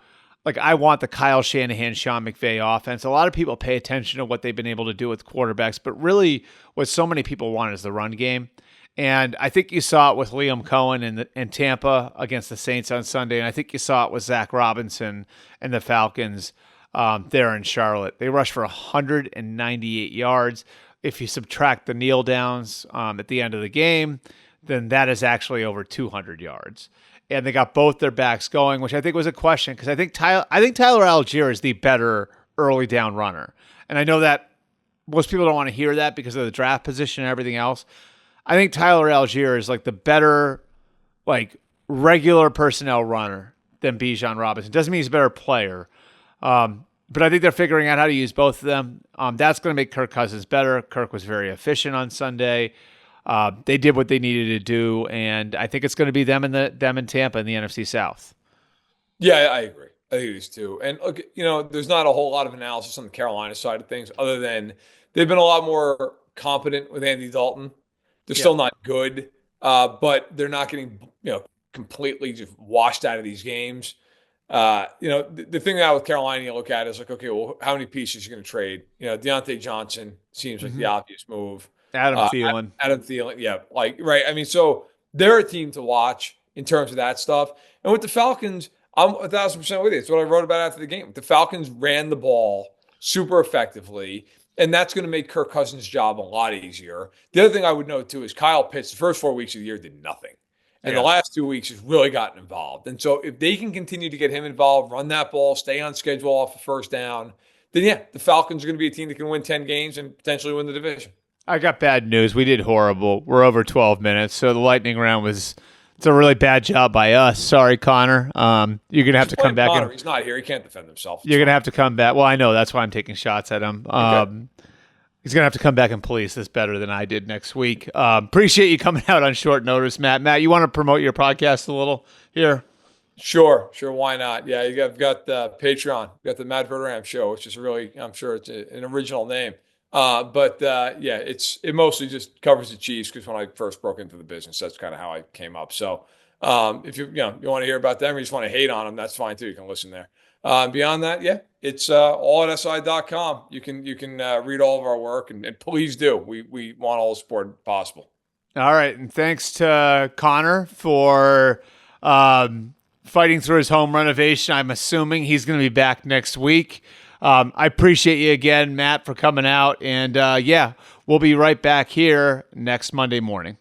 like, I want the Kyle Shanahan, Sean McVay offense. A lot of people pay attention to what they've been able to do with quarterbacks, but really what so many people want is the run game. And I think you saw it with Liam Cohen in Tampa against the Saints on Sunday. And I think you saw it with Zach Robinson and the Falcons there in Charlotte. They rushed for 198 yards. If you subtract the kneel downs at the end of the game, then that is actually over 200 yards. And they got both their backs going, which I think was a question because I think Tyler Algier is the better early down runner. And I know that most people don't want to hear that because of the draft position and everything else. I think Tyler Algier is like the better, like regular personnel runner than Bijan Robinson. Doesn't mean he's a better player. But I think they're figuring out how to use both of them. That's going to make Kirk Cousins better. Kirk was very efficient on Sunday. They did what they needed to do, and I think it's going to be them in Tampa in the NFC South. Yeah, I agree. I think it is too. And look, you know, there's not a whole lot of analysis on the Carolina side of things, other than they've been a lot more competent with Andy Dalton. They're still not good, but they're not getting completely just washed out of these games. The thing now with Carolina you look at is like, okay, well, how many pieces are you going to trade? Deontay Johnson seems like the obvious move. Adam Thielen. Yeah, like, right. I mean, so they're a team to watch in terms of that stuff. And with the Falcons, I'm 1,000% with you. It's what I wrote about after the game. The Falcons ran the ball super effectively, and that's going to make Kirk Cousins' job a lot easier. The other thing I would note, too, is Kyle Pitts, the first 4 weeks of the year, did nothing. And the last 2 weeks has really gotten involved. And so if they can continue to get him involved, run that ball, stay on schedule off the first down, then, yeah, the Falcons are going to be a team that can win 10 games and potentially win the division. I got bad news. We did horrible. We're over 12 minutes, so the lightning round it's a really bad job by us. Sorry, Connor. You're going to have to come back. He's not here. He can't defend himself. You're going to have to come back. Well, I know. That's why I'm taking shots at him. Okay. He's going to have to come back and police this better than I did next week. Appreciate you coming out on short notice, Matt. Matt, you want to promote your podcast a little here? Sure. Why not? Yeah, you've got the Patreon. You've got the Matt Verderame Show, which is really, I'm sure it's an original name. It mostly just covers the Chiefs because when I first broke into the business, that's kind of how I came up. So If you want to hear about them or you just want to hate on them, that's fine too. You can listen there. Beyond that, yeah, it's all at si.com. You can read all of our work, and please do. We want all the support possible. All right, and thanks to Connor for fighting through his home renovation. I'm assuming he's going to be back next week. I appreciate you again, Matt, for coming out. And yeah, we'll be right back here next Monday morning.